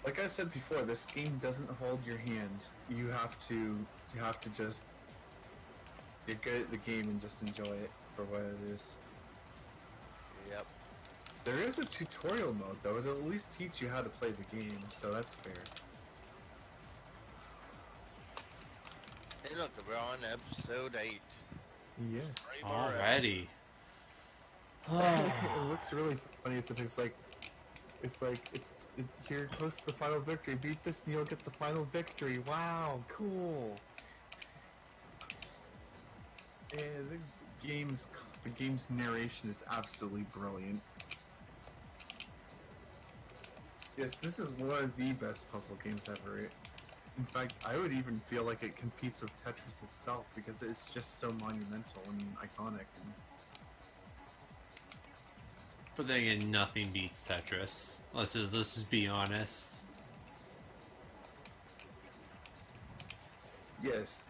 Like I said before, this game doesn't hold your hand. You have to just get good at the game and just enjoy it for what it is. Yep. There is a tutorial mode though, it'll at least teach you how to play the game, so that's fair. Hey, look, we're on episode 8. Yes. 3 more Alrighty. And what's really funny is that you're close to the final victory. Beat this and you'll get the final victory. Wow, cool. And the game's narration is absolutely brilliant. Yes, this is one of the best puzzle games ever. In fact, I would even feel like it competes with Tetris itself because it's just so monumental and iconic. But then again, nothing beats Tetris. Let's just be honest. Yes,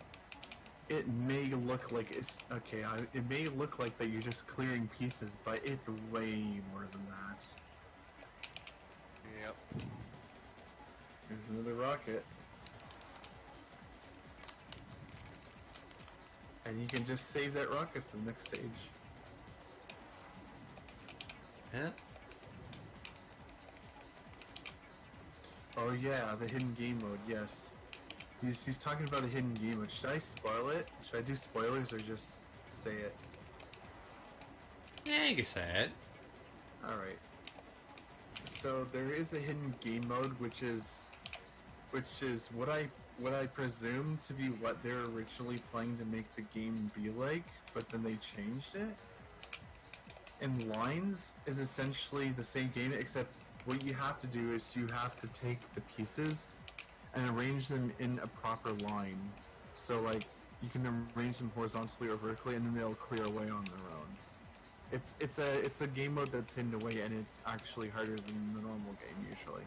it may look like it's okay. It may look like that you're just clearing pieces, but it's way more than that. Yep. Here's another rocket. And you can just save that rocket for the next stage. Yeah. Oh yeah, the hidden game mode, yes. He's talking about a hidden game mode. Should I spoil it? Should I do spoilers or just say it? Yeah, you can say it. Alright. So there is a hidden game mode which is what I presume to be what they're originally planning to make the game be like, but then they changed it. And Lines is essentially the same game, except what you have to do is you have to take the pieces and arrange them in a proper line. So like you can arrange them horizontally or vertically, and then they'll clear away on their own. It's a game mode that's hidden away, and it's actually harder than the normal game usually.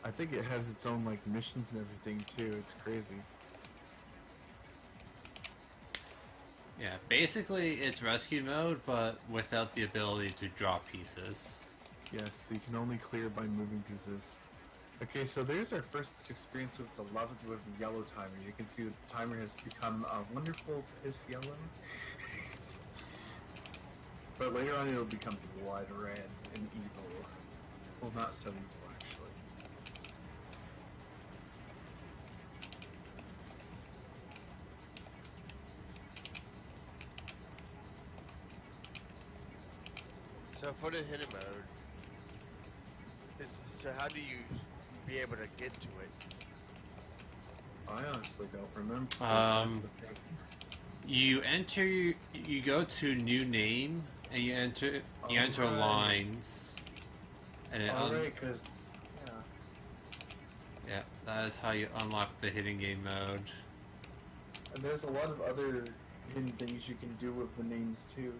I think it has its own like missions and everything too. It's crazy. Yeah, basically it's rescue mode, but without the ability to drop pieces. Yes, so you can only clear by moving pieces. Okay, so there's our first experience with the yellow timer. You can see the timer has become a wonderful piss yellow. But later on it'll become blood red and evil. Well, not so evil actually. So for the hidden mode, so how do you be able to get to it? I honestly don't remember. Um, That's the thing. You go to new name, and you enter Alright. lines. And it Alright, because, yeah. yeah, that is how you unlock the hidden game mode. And there's a lot of other hidden things you can do with the names too.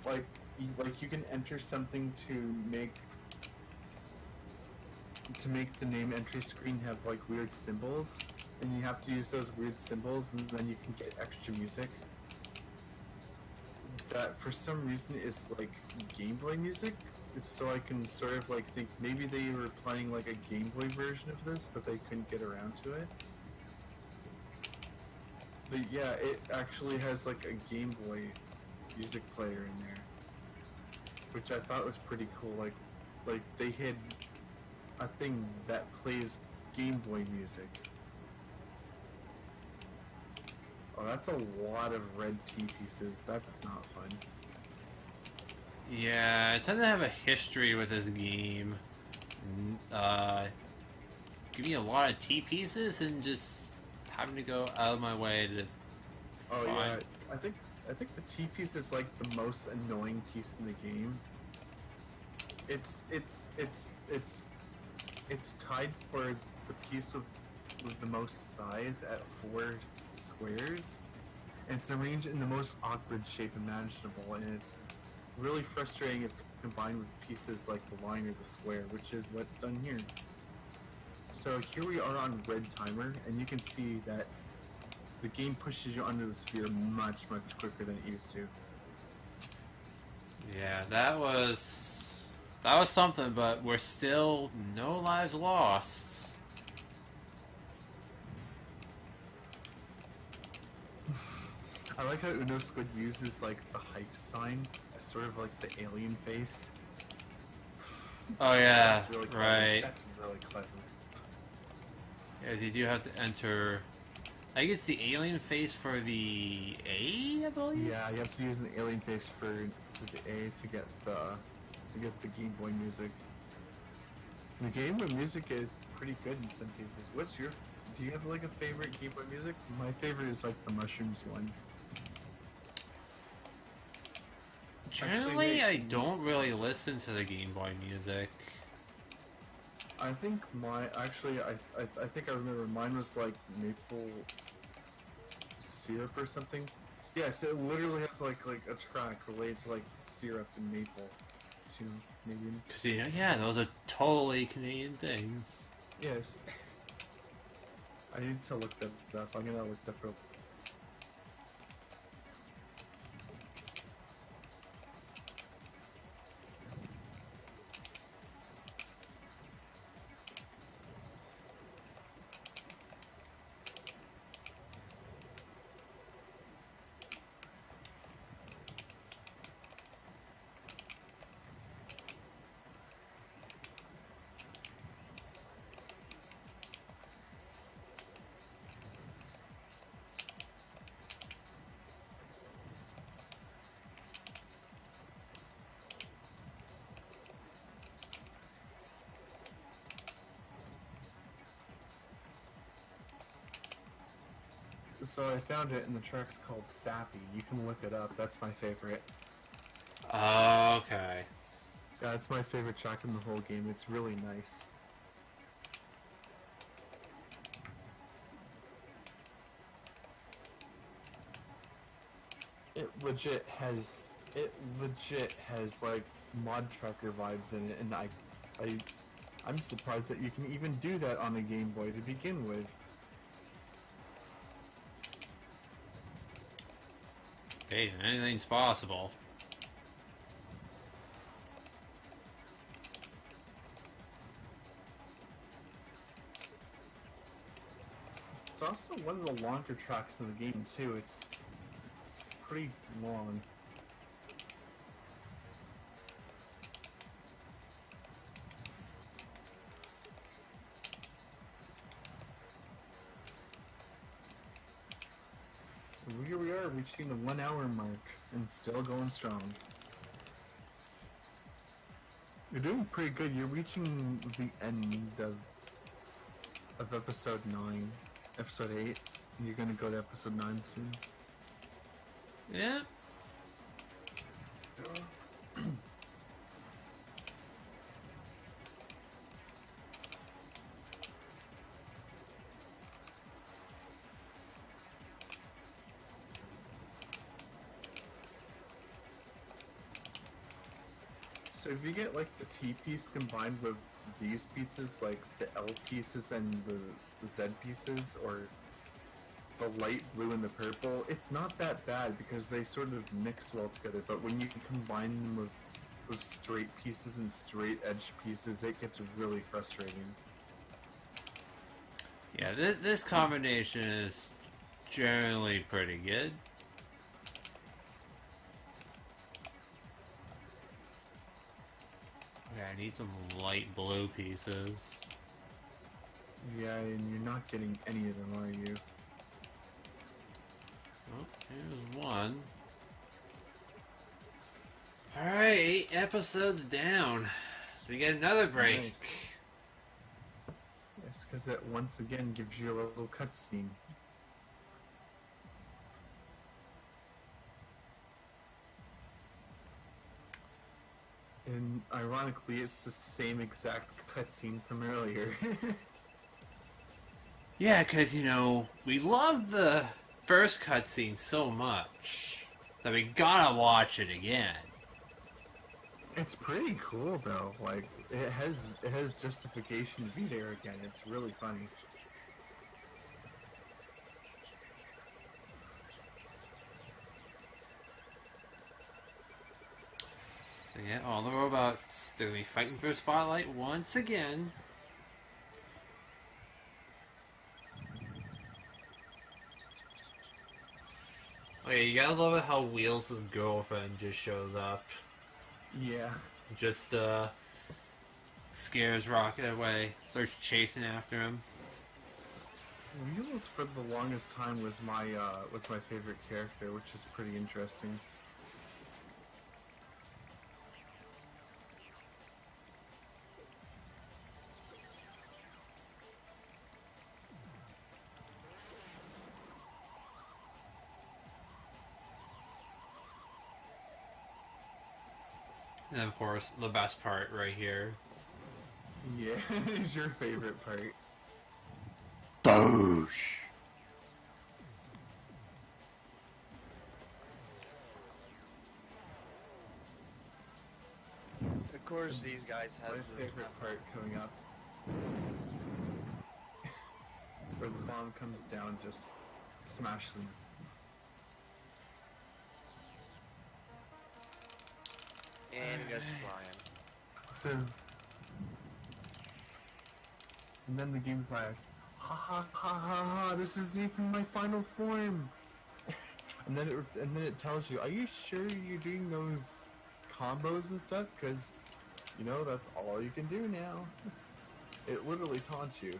Like you can enter something to make the name entry screen have like weird symbols, and you have to use those weird symbols, and then you can get extra music. That for some reason is like Game Boy music, so I can sort of like think maybe they were playing like a Game Boy version of this, but they couldn't get around to it. But yeah, it actually has like a Game Boy music player in there, which I thought was pretty cool. Like they had a thing that plays Game Boy music. Oh, that's a lot of red T pieces. That's not fun. Yeah, I tend to have a history with this game. Give me a lot of T pieces and just having to go out of my way to Oh find. yeah, I think the T piece is like the most annoying piece in the game. It's tied for the piece with the most size at 4 squares, and it's arranged in the most awkward shape imaginable, and it's really frustrating if combined with pieces like the line or the square, which is what's done here. So here we are on red timer, and you can see that the game pushes you under the sphere much quicker than it used to. Yeah, that was something, but we're still no lives lost. I like how Uno Squid uses like the hype sign as sort of like the alien face. Oh yeah, That's really clever. right. That's really clever. Yes, you do have to enter. I guess the alien face for the A, I believe. Yeah, you have to use an alien face for the A to get the Game Boy music. The Game Boy music is pretty good in some cases. Do you have like a favorite Game Boy music? My favorite is like the Mushrooms one. Generally, I don't really listen to the Game Boy music. I think I think I remember mine was like maple syrup or something. Yes, it literally has like a track related to like syrup and maple. You know, maybe. Cause you know, yeah, those are totally Canadian things. Yes. I need to look that up. I'm gonna look that up. So I found it, and the track's called Sappy. You can look it up. That's my favorite. Okay. Yeah, it's my favorite track in the whole game. It's really nice. It legit has like mod tracker vibes in it, and I'm surprised that you can even do that on a Game Boy to begin with. Hey, anything's possible. It's also one of the longer tracks in the game too. It's pretty long. Here we are, reaching the 1 hour mark, and still going strong. You're doing pretty good. You're reaching the end of episode 9, episode 8, and you're gonna go to episode 9 soon. Yeah. So if you get like the T piece combined with these pieces, like the L pieces and the Z pieces, or the light blue and the purple, it's not that bad because they sort of mix well together. But when you combine them with straight pieces and straight edge pieces, it gets really frustrating. Yeah, this combination is generally pretty good. Okay, I need some light blue pieces. Yeah, and you're not getting any of them, are you? Oh, here's one. Alright, 8 episodes down. So we get another break. Nice. Yes, because it once again gives you a little cutscene. And ironically, it's the same exact cutscene from earlier. Yeah, because, you know, we love the first cutscene so much that we gotta watch it again. It's pretty cool though. Like it has justification to be there again. It's really funny. So yeah, all the robots, they're gonna be fighting for the spotlight once again. Oh Wait, you gotta love it how Wheels' girlfriend just shows up. Yeah. Just, scares Rocket away. Starts chasing after him. Wheels for the longest time was my favorite character, which is pretty interesting. And of course, the best part right here. Yeah, is your favorite part. Boosh! Of course, these guys have My favorite part coming up. Where the bomb comes down, just smash them. and goes flying. It says, and then the game's like, ha ha ha ha ha, this isn't even my final form. And then it tells you, are you sure you're doing those combos and stuff? Because, you know, that's all you can do now. It literally taunts you.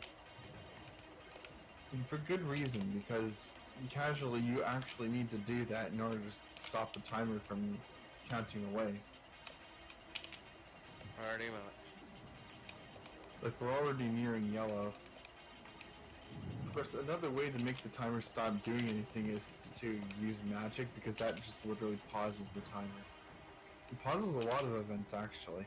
And for good reason, because casually you actually need to do that in order to stop the timer from counting away. Already minutes. Like, we're already nearing yellow. Of course, another way to make the timer stop doing anything is to use magic, because that just literally pauses the timer. It pauses a lot of events, actually.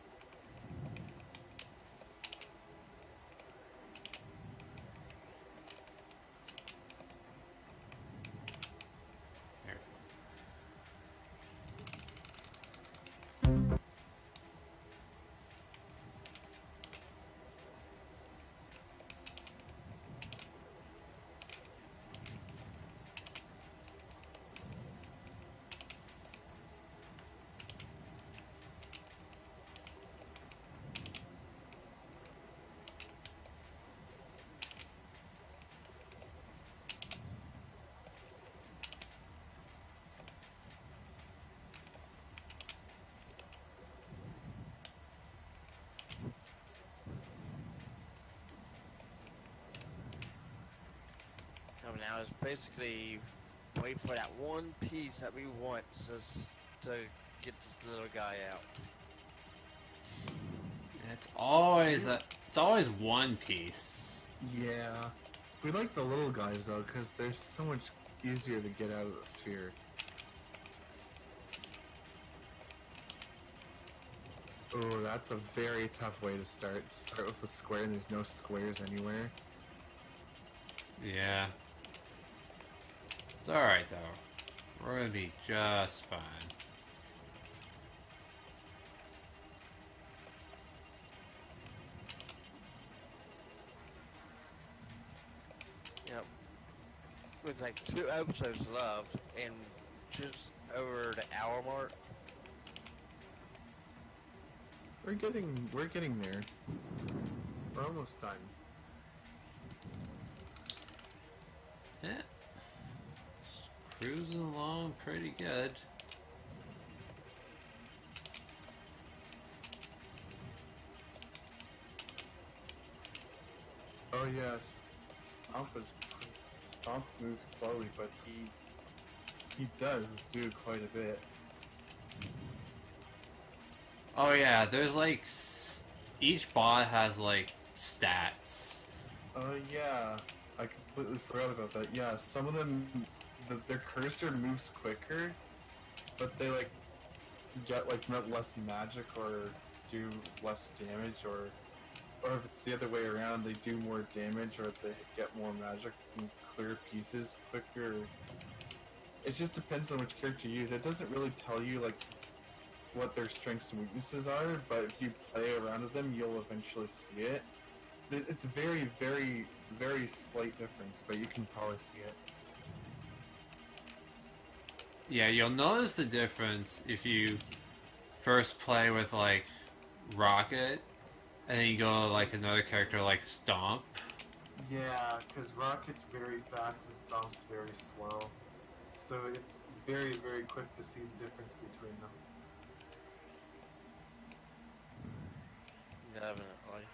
Now is basically wait for that one piece that we want just to get this little guy out. It's always one piece. Yeah. We like the little guys, though, because they're so much easier to get out of the sphere. Oh, that's a very tough way to start. Start with a square and there's no squares anywhere. Yeah. It's alright though. We're gonna be just fine. Yep. With like 2 episodes left and just over the hour mark. We're getting there. We're almost done. Yeah. Cruising along pretty good. Oh yes, Stomp moves slowly, but he does do quite a bit. Oh yeah, there's like each bot has like stats. Oh yeah, I completely forgot about that. Yeah, some of them, their cursor moves quicker, but they like get like less magic or do less damage, or if it's the other way around, they do more damage, or they get more magic and clear pieces quicker. It just depends on which character you use. It doesn't really tell you like what their strengths and weaknesses are, but if you play around with them, you'll eventually see it. It's a very, very, very slight difference, but you can probably see it. Yeah, you'll notice the difference if you first play with like Rocket, and then you go to like another character like Stomp. Yeah, because Rocket's very fast and Stomp's very slow. So it's very, very quick to see the difference between them. Definitely.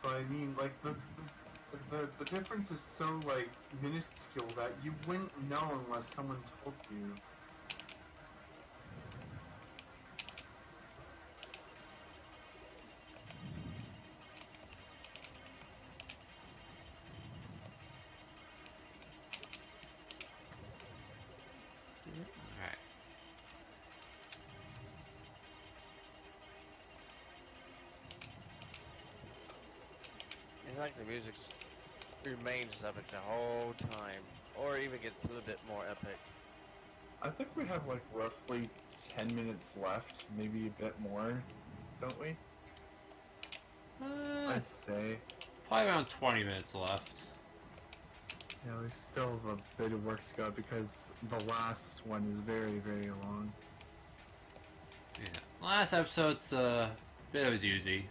But I mean, like, the difference is so, like, minuscule that you wouldn't know unless someone told you. Alright. It's like the music remains epic the whole time, or even gets a little bit more epic. I think we have, like, roughly 10 minutes left, maybe a bit more, don't we? I'd say. Probably around 20 minutes left. Yeah, we still have a bit of work to go because the last one is very, very long. Yeah. Last episode's a bit of a doozy.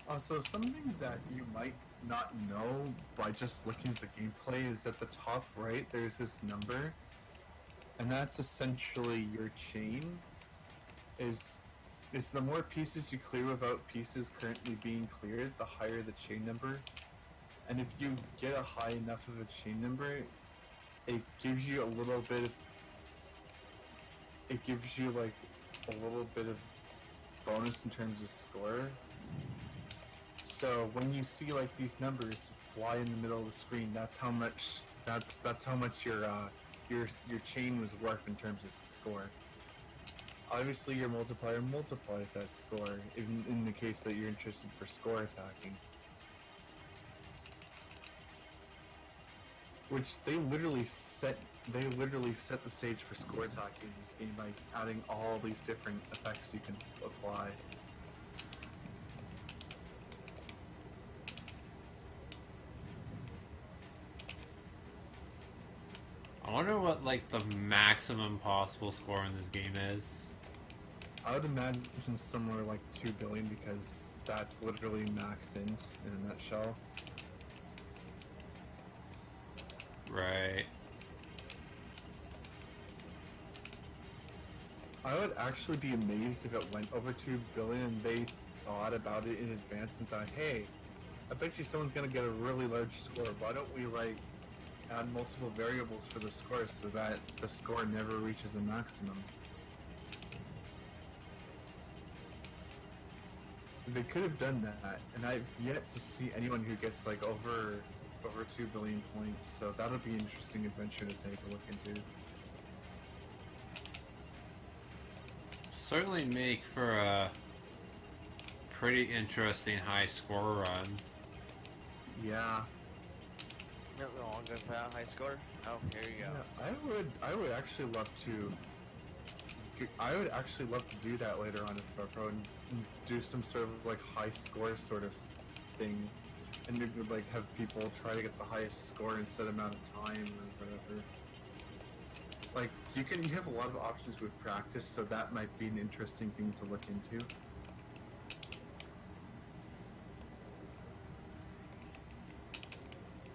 Also, something that you might not know by just looking at the gameplay is at the top right, there's this number, and that's essentially your chain. Is the more pieces you clear without pieces currently being cleared, the higher the chain number. And if you get a high enough of a chain number, it gives you a little bit of, it gives you like a little bit of bonus in terms of score. So when you see like these numbers fly in the middle of the screen, that's how much that's how much your chain was worth in terms of score. Obviously, your multiplier multiplies that score in the case that you're interested for score attacking. Which they literally set the stage for score attacking in this game by adding all these different effects you can apply. I wonder what, like, the maximum possible score in this game is. I would imagine somewhere like 2 billion because that's literally max int in a nutshell. Right. I would actually be amazed if it went over 2 billion and they thought about it in advance and thought, hey, I bet you someone's gonna get a really large score. Why don't we like add multiple variables for the score so that the score never reaches a maximum? They could have done that, and I've yet to see anyone who gets like over 2 billion points, so that'll be an interesting adventure to take a look into. Certainly make for a pretty interesting high score run. Yeah. No, I'm going for that high score. Oh, here you go. Yeah, I would actually love to. I would actually love to do that later on if Pro and do some sort of like high score sort of thing, and maybe like have people try to get the highest score in a set amount of time or whatever. Like you have a lot of options with practice, so that might be an interesting thing to look into.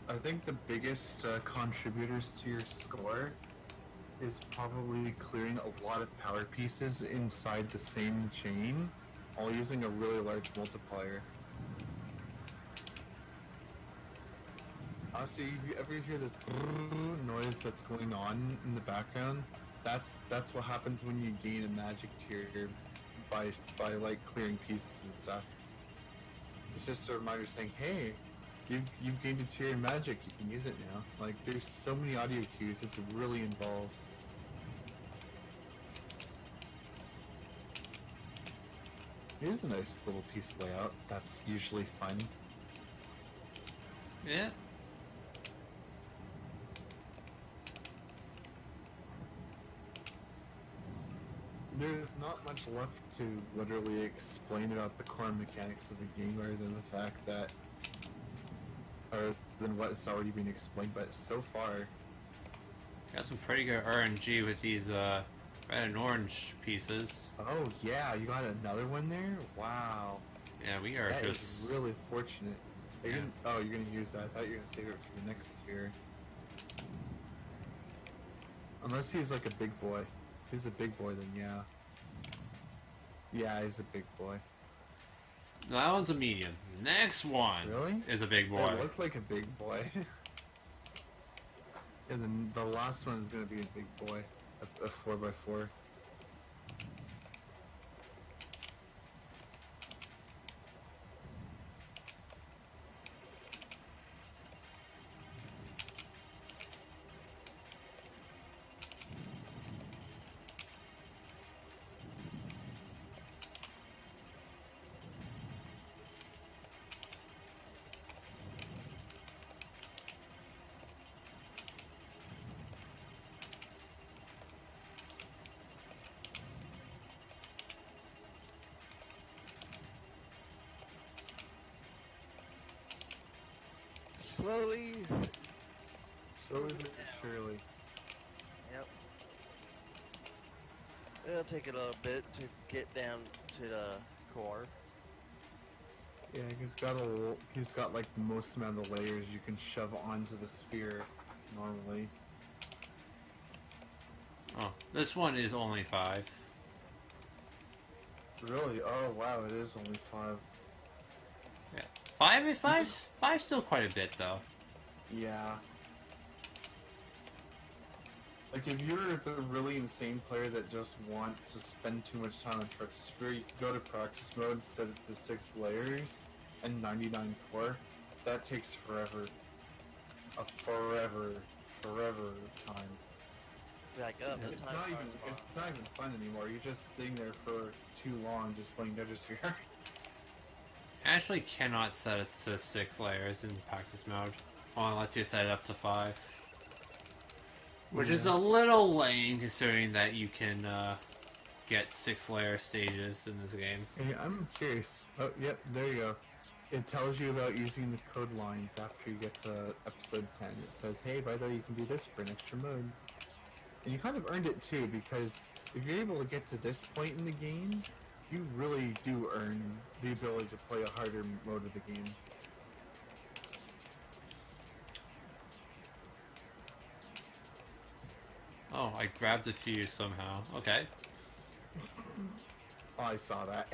I think the biggest contributors to your score is probably clearing a lot of power pieces inside the same chain, while using a really large multiplier. Also, if you ever hear this noise that's going on in the background, that's what happens when you gain a magic tier by like clearing pieces and stuff. It's just a reminder saying, hey, you've gained a tier in magic, you can use it now. Like, there's so many audio cues, it's really involved. Here's a nice little piece layout that's usually fun. Yeah. There's not much left to literally explain about the core mechanics of the game other than the fact that, or than what's already been explained, but so far, Got some pretty good RNG with these red and orange pieces. Oh yeah, you got another one there? Wow. Yeah, we are That is just... really fortunate. Are you Yeah. oh, you're gonna use that. I thought you were gonna save it for the next sphere. Unless he's like a big boy. If he's a big boy, then yeah. Yeah, he's a big boy. No, that one's a medium. The next one Really? is a big boy. It looked like a big boy. And then the last one is gonna be a big boy. A 4x4. Slowly. Slowly but surely. Yep. It'll take a little bit to get down to the core. Yeah, he's got like the most amount of layers you can shove onto the sphere normally. Oh, this one is only 5. Really? Oh wow, it is only 5. Yeah. 5's still quite a bit, though. Yeah. Like if you're the really insane player that just want to spend too much time on Tetrisphere, you can go to practice mode, set it to 6 layers and 99 core. That takes forever. A forever time. Be like, oh, the It's time not even car's it's not even fun anymore. You're just sitting there for too long just playing Tetrisphere. I actually cannot set it to 6 layers in practice mode. Well, unless you set it up to 5. Which is a little lame, considering that you can get 6-layer stages in this game. Hey, I'm curious. Oh, yep, there you go. It tells you about using the code lines after you get to episode 10. It says, hey, by the way, you can do this for an extra mode. And you kind of earned it too, because if you're able to get to this point in the game, you really do earn the ability to play a harder mode of the game. Oh, I grabbed a fuse somehow. Okay. Oh, I saw that.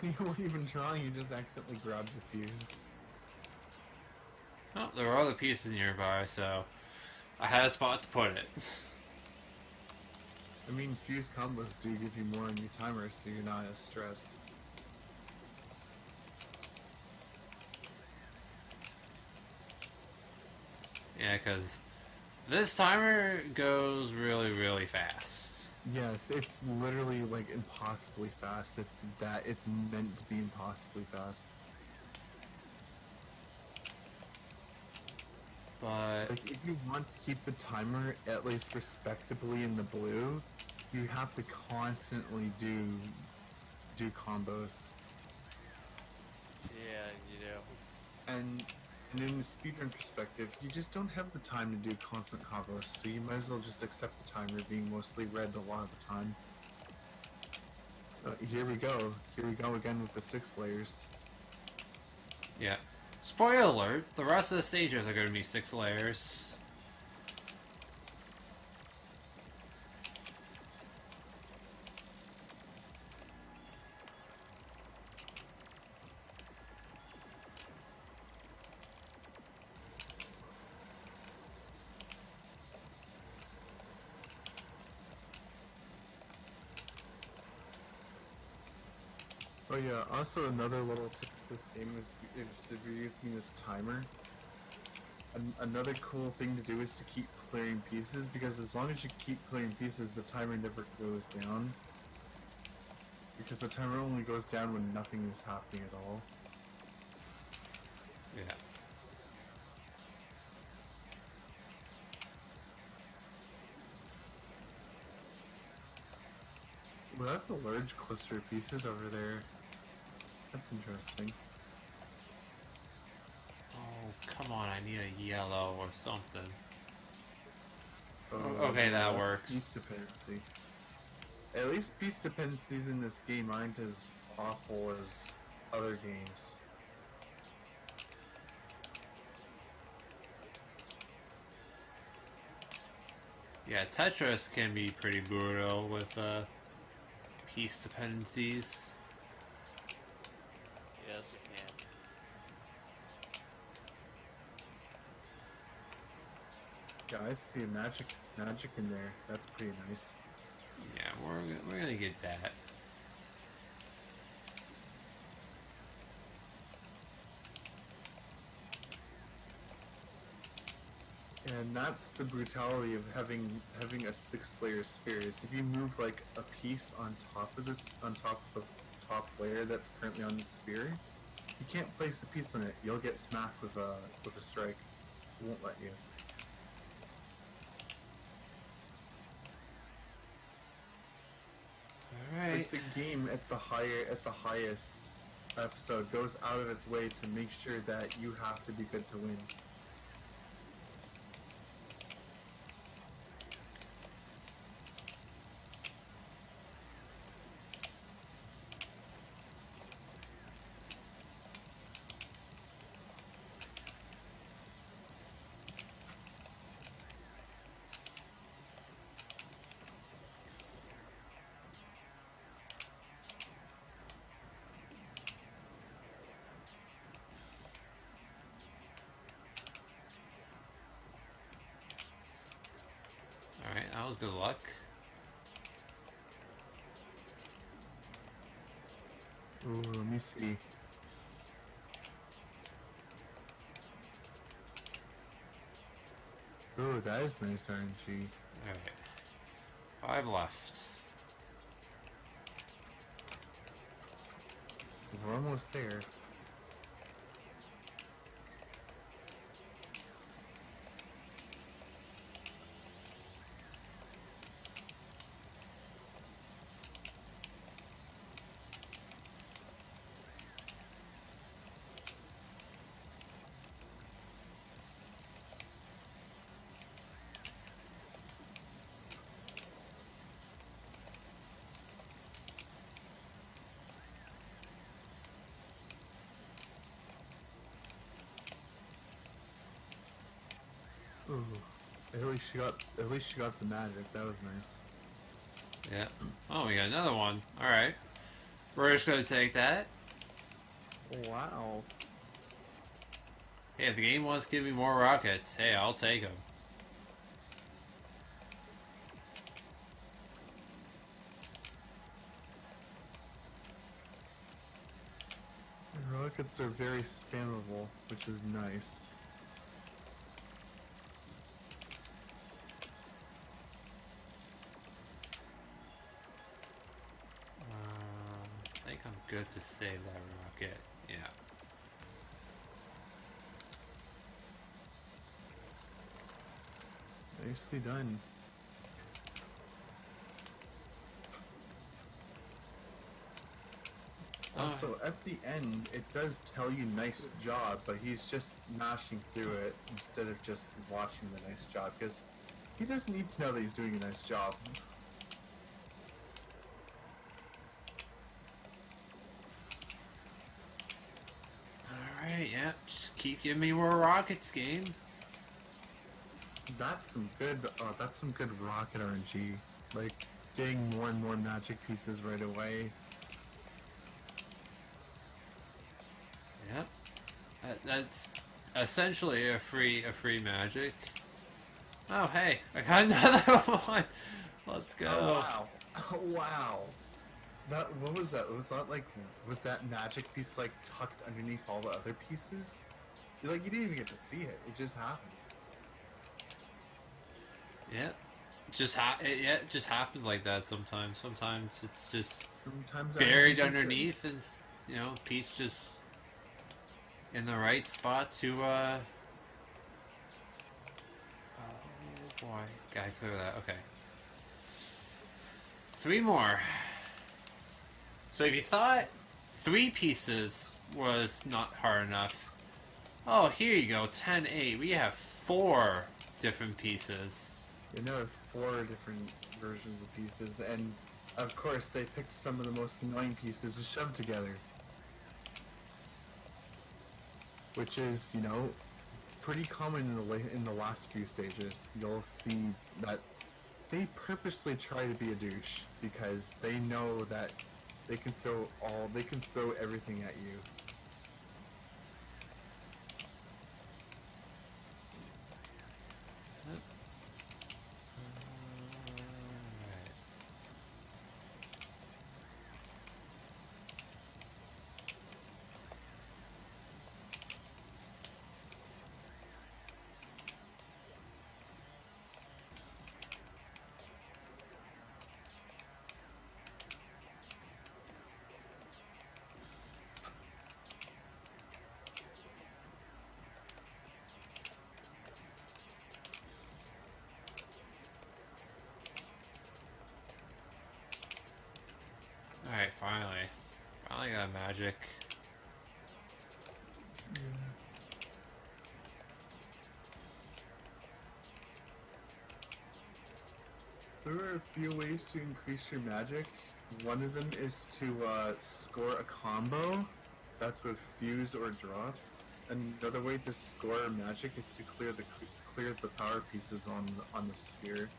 You weren't even trying, you just accidentally grabbed the fuse. Oh, there were other pieces nearby, so I had a spot to put it. I mean, fuse combos do give you more on your timer, so you're not as stressed. Yeah, because this timer goes really, really fast. Yes, it's literally like impossibly fast. It's meant to be impossibly fast. But Like if you want to keep the timer at least respectably in the blue, you have to constantly do combos. Yeah, you do. And in a speedrun perspective, you just don't have the time to do constant combos, so you might as well just accept the timer being mostly red a lot of the time. Here we go again with the 6 layers. yeah. Spoiler alert, the rest of the stages are going to be 6 layers. Oh yeah, also another little tip to this game if you're using this timer. Another cool thing to do is to keep clearing pieces, because as long as you keep clearing pieces, the timer never goes down. Because the timer only goes down when nothing is happening at all. Yeah. Well, that's a large cluster of pieces over there. That's interesting. Oh, come on, I need a yellow or something. Okay, that that's works. Piece dependency. At least piece dependencies in this game aren't as awful as other games. Yeah, Tetris can be pretty brutal with piece dependencies. Yes, it can. Yeah, I see magic in there. That's pretty nice. Yeah, we're gonna get that. And that's the brutality of having a 6-layer sphere. Is if you move like a piece on top of the top layer that's currently on the sphere, you can't place a piece on it. You'll get smacked with a strike. It won't let you. Alright. Like the game at the highest episode goes out of its way to make sure that you have to be good to win. Alright, that was good luck. Ooh, let me see. Ooh, that is nice RNG. Alright. 5 left. We're almost there. Ooh, at least she got the magic. That was nice. Yeah. Oh, we got another one. Alright. We're just gonna take that. Wow. Hey, if the game wants to give me more rockets, hey, I'll take them. Rockets are very spammable, which is nice. I think I'm good to save that rocket. Yeah. Nicely done. Also, at the end, it does tell you nice job, but he's just mashing through it instead of just watching the nice job, because he doesn't need to know that he's doing a nice job. Alright, yeah. Just keep giving me more rockets, game. That's some good rocket RNG. Like, getting more and more magic pieces right away. Yep. That's essentially a free magic. Oh, hey, I got another one. Let's go. Oh wow! Oh wow! What was that? Was that magic piece like tucked underneath all the other pieces? You didn't even get to see it. It just happened. Yeah. It just happens like that sometimes. Sometimes it's just Sometimes buried underneath, and piece just in the right spot to oh boy, gotta clear that. Okay, 3 more. So if you thought 3 pieces was not hard enough, oh, here you go, 10-8. We have 4 different pieces. You know, 4 different versions of pieces, and of course they picked some of the most annoying pieces to shove together. Which is, you know, pretty common in the last few stages. You'll see that they purposely try to be a douche because they know that they can throw everything at you. Alright, finally. Finally got magic. There are a few ways to increase your magic. One of them is to score a combo. That's with fuse or drop. Another way to score magic is to clear the power pieces on the sphere.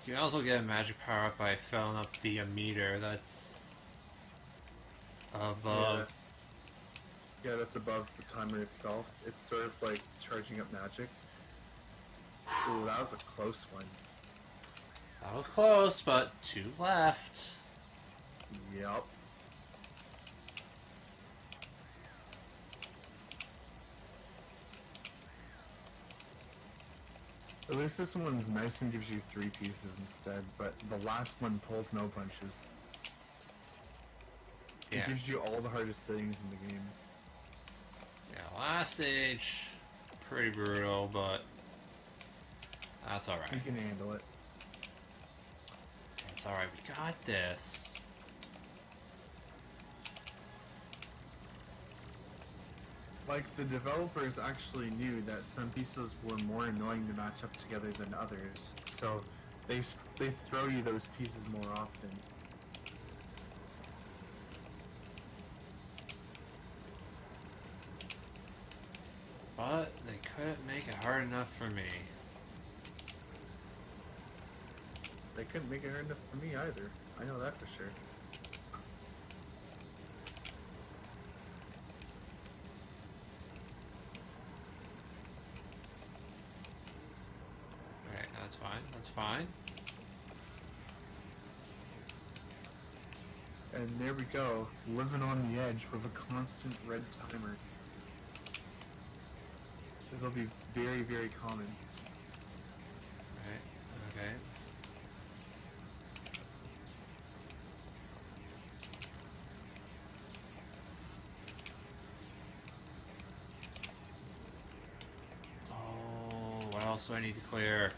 You can also get a magic power up by filling up the meter that's above. Yeah, that's above the timer itself. It's sort of like charging up magic. Ooh, that was a close one. That was close, but 2 left. Yep. At least this one's nice and gives you 3 pieces instead, but the last one pulls no punches. Yeah. It gives you all the hardest things in the game. Yeah, last stage, pretty brutal, but that's alright. You can handle it. It's alright, we got this. Like, the developers actually knew that some pieces were more annoying to match up together than others, so they throw you those pieces more often. But they couldn't make it hard enough for me. They couldn't make it hard enough for me either. I know that for sure. Alright, that's fine, that's fine. And there we go, living on the edge with a constant red timer. It'll be very, very common. Right, okay. Oh, what else do I need to clear?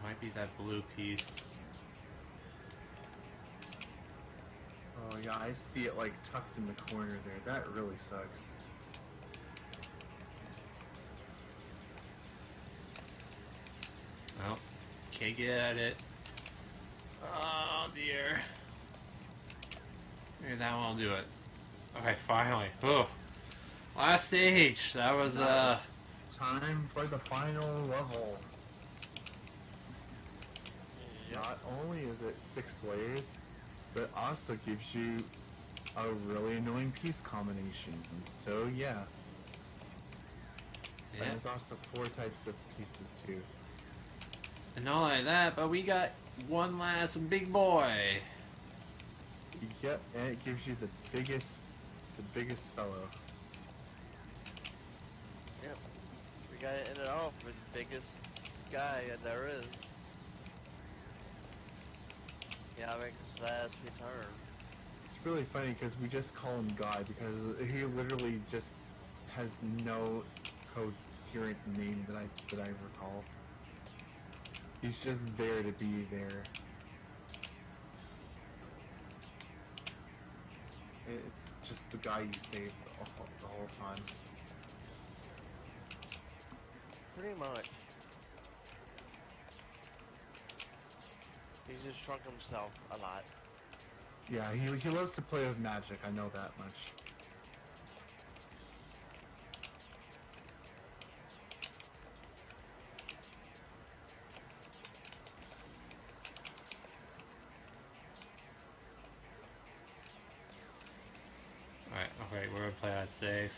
Might be that blue piece. Oh yeah, I see it like tucked in the corner there. That really sucks. Well, can't get at it. Oh dear. Maybe that one will do it. Okay, finally. Oh, last stage. That was time for the final level. Not only is it 6 layers, but it also gives you a really annoying piece combination. So yeah. Yeah. And there's also 4 types of pieces too. And not only that, but we got one last big boy. Yep, and it gives you the biggest fellow. Yep. We gotta end it off with the biggest guy there is. Yeah, make his last return. It's really funny because we just call him God because he literally just has no coherent name that I recall. He's just there to be there. It's just the guy you saved the whole time. Pretty much. He's just shrunk himself a lot. Yeah, he loves to play with magic, I know that much. Alright, okay, we're gonna play that safe.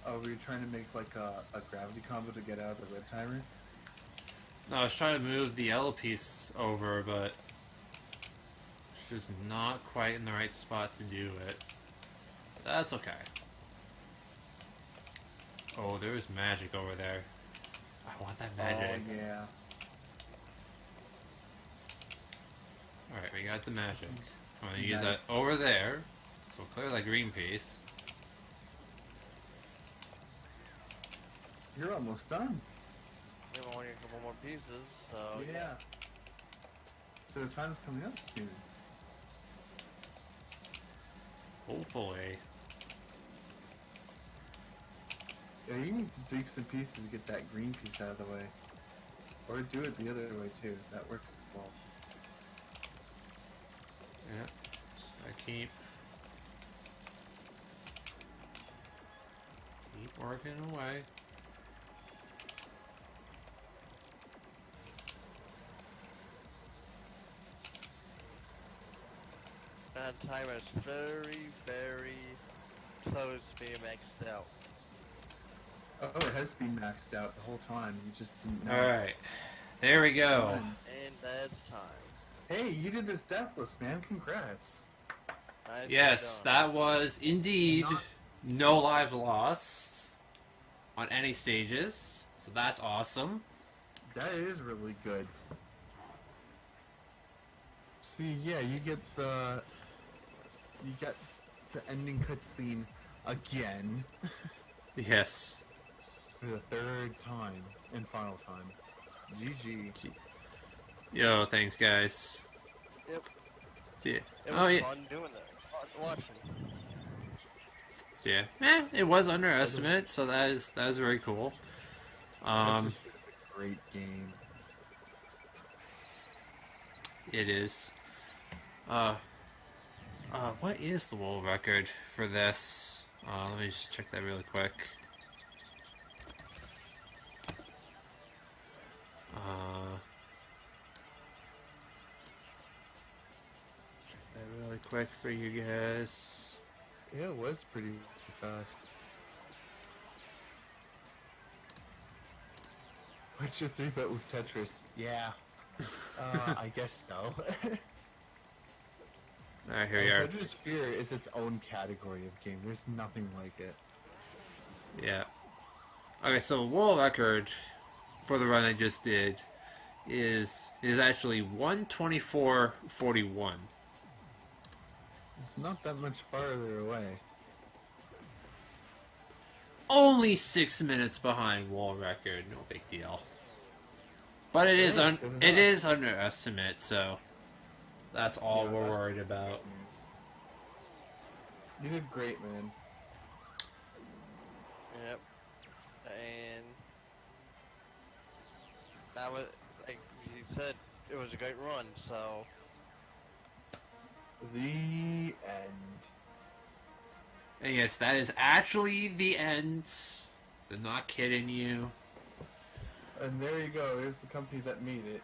Oh, were you trying to make like a gravity combo to get out of the red timer? No, I was trying to move the yellow piece over, but it's just not quite in the right spot to do it. That's okay. Oh, there's magic over there. I want that magic. Oh, yeah. Alright, we got the magic. I'm gonna use Nice. that over there. So clear that green piece. You're almost done. We have only a couple more pieces, so Yeah. So the time's coming up soon. Hopefully. Yeah, you need to dig some pieces to get that green piece out of the way. Or do it the other way too. That works as well. Yeah. So I keep working away. that timer is very, very close to being maxed out. Oh, it has been maxed out the whole time. You just didn't know. Alright. There we go. Fun. And that's time. Hey, you did this deathless, man. Congrats. Nicely Yes, done. that was indeed Not- no lives lost on any stages. So that's awesome. That is really good. See, yeah, you get the ending cutscene again Yes. for the third time and final time. GG. Yo, thanks guys. Yep. See ya. It was Oh yeah. fun doing it. Watching. So, yeah. It was underestimate, so that is very cool. Tetrisphere is a great game. It is. What is the world record for this? Let me just check that really quick. Check that really quick for you guys. Yeah, it was pretty fast. What's your 3-bet with Tetris? Yeah. I guess so. Alright, here we are. Tetrisphere is its own category of game. There's nothing like it. Yeah. Okay, so world record for the run I just did is actually 124.41. It's not that much farther away. Only 6 minutes behind world record. No big deal. But it is Yeah, it's good it enough. is underestimate, so that's all Yeah, we're that's- worried about. You did great, man. Yep. And that was, like you said, it was a great run, so The end. And yes, that is actually the end. They're not kidding you. And there you go. There's the company that made it.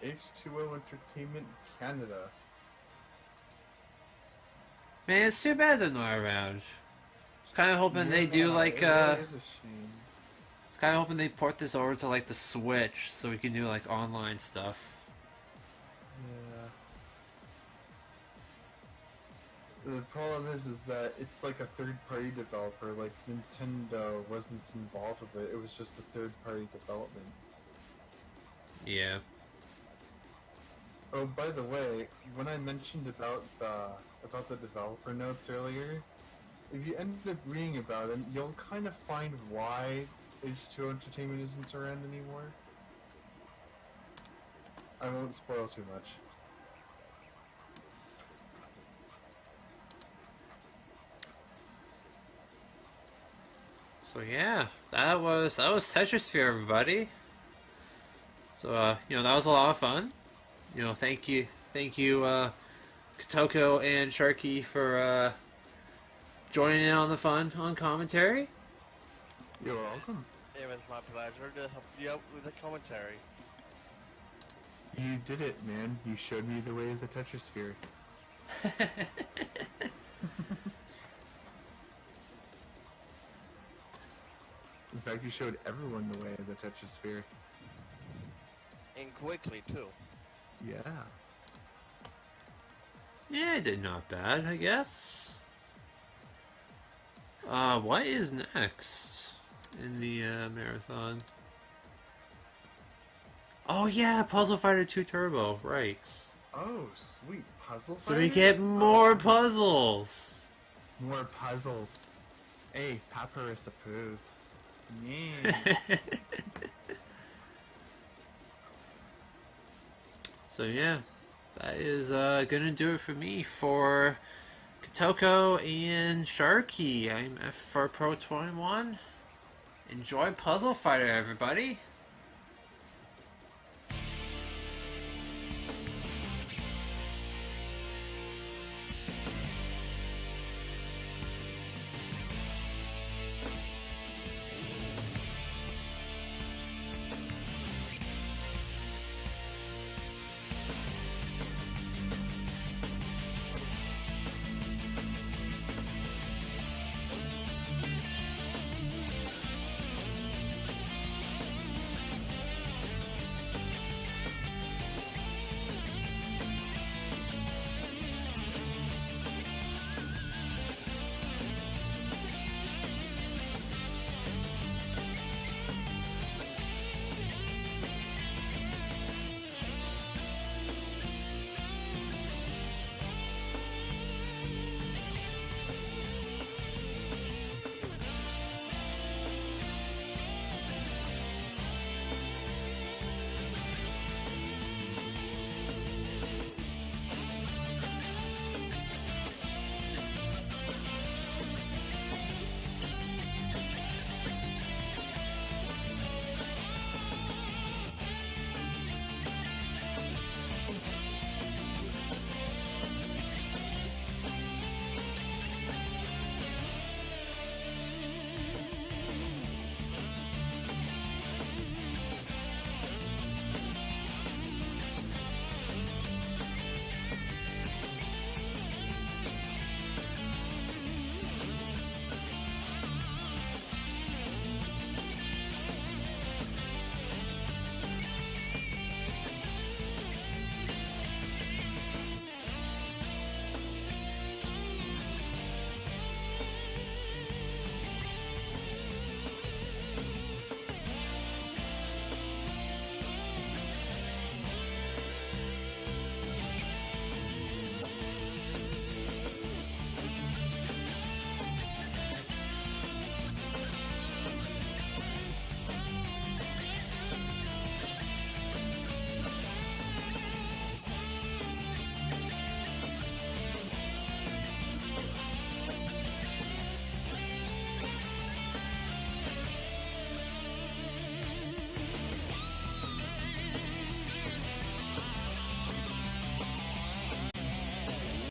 H2O Entertainment Canada. Man, it's too bad they're not around. Just kind of hoping they do Yeah, like it is a shame. It's kind of hoping they port this over to like the Switch so we can do like online stuff. Yeah. The problem is that it's like a third-party developer. Like Nintendo wasn't involved with it. It was just a third-party development. Yeah. Oh, by the way, when I mentioned about the developer notes earlier, if you end up reading about them, you'll kind of find why H2O Entertainment isn't around anymore. I won't spoil too much. So yeah, that was Tetrisphere, everybody. So that was a lot of fun. Thank you, Kotoko and Sharky for joining in on the fun on commentary. You're welcome. It was my pleasure to help you out with the commentary. You did it, man. You showed me the way of the Tetrisphere. In fact, you showed everyone the way of the Tetrisphere. And quickly, too. Yeah. Yeah, I did not bad, I guess. What is next in the marathon? Oh yeah, Puzzle Fighter 2 Turbo, right. Oh, sweet. Puzzle So we fighter? get more puzzles! More puzzles. Hey, Papyrus approves. Yeah. So yeah, that is gonna do it for me for Kotoko and Sharky. I'm F for Pro 21. Enjoy Puzzle Fighter, everybody!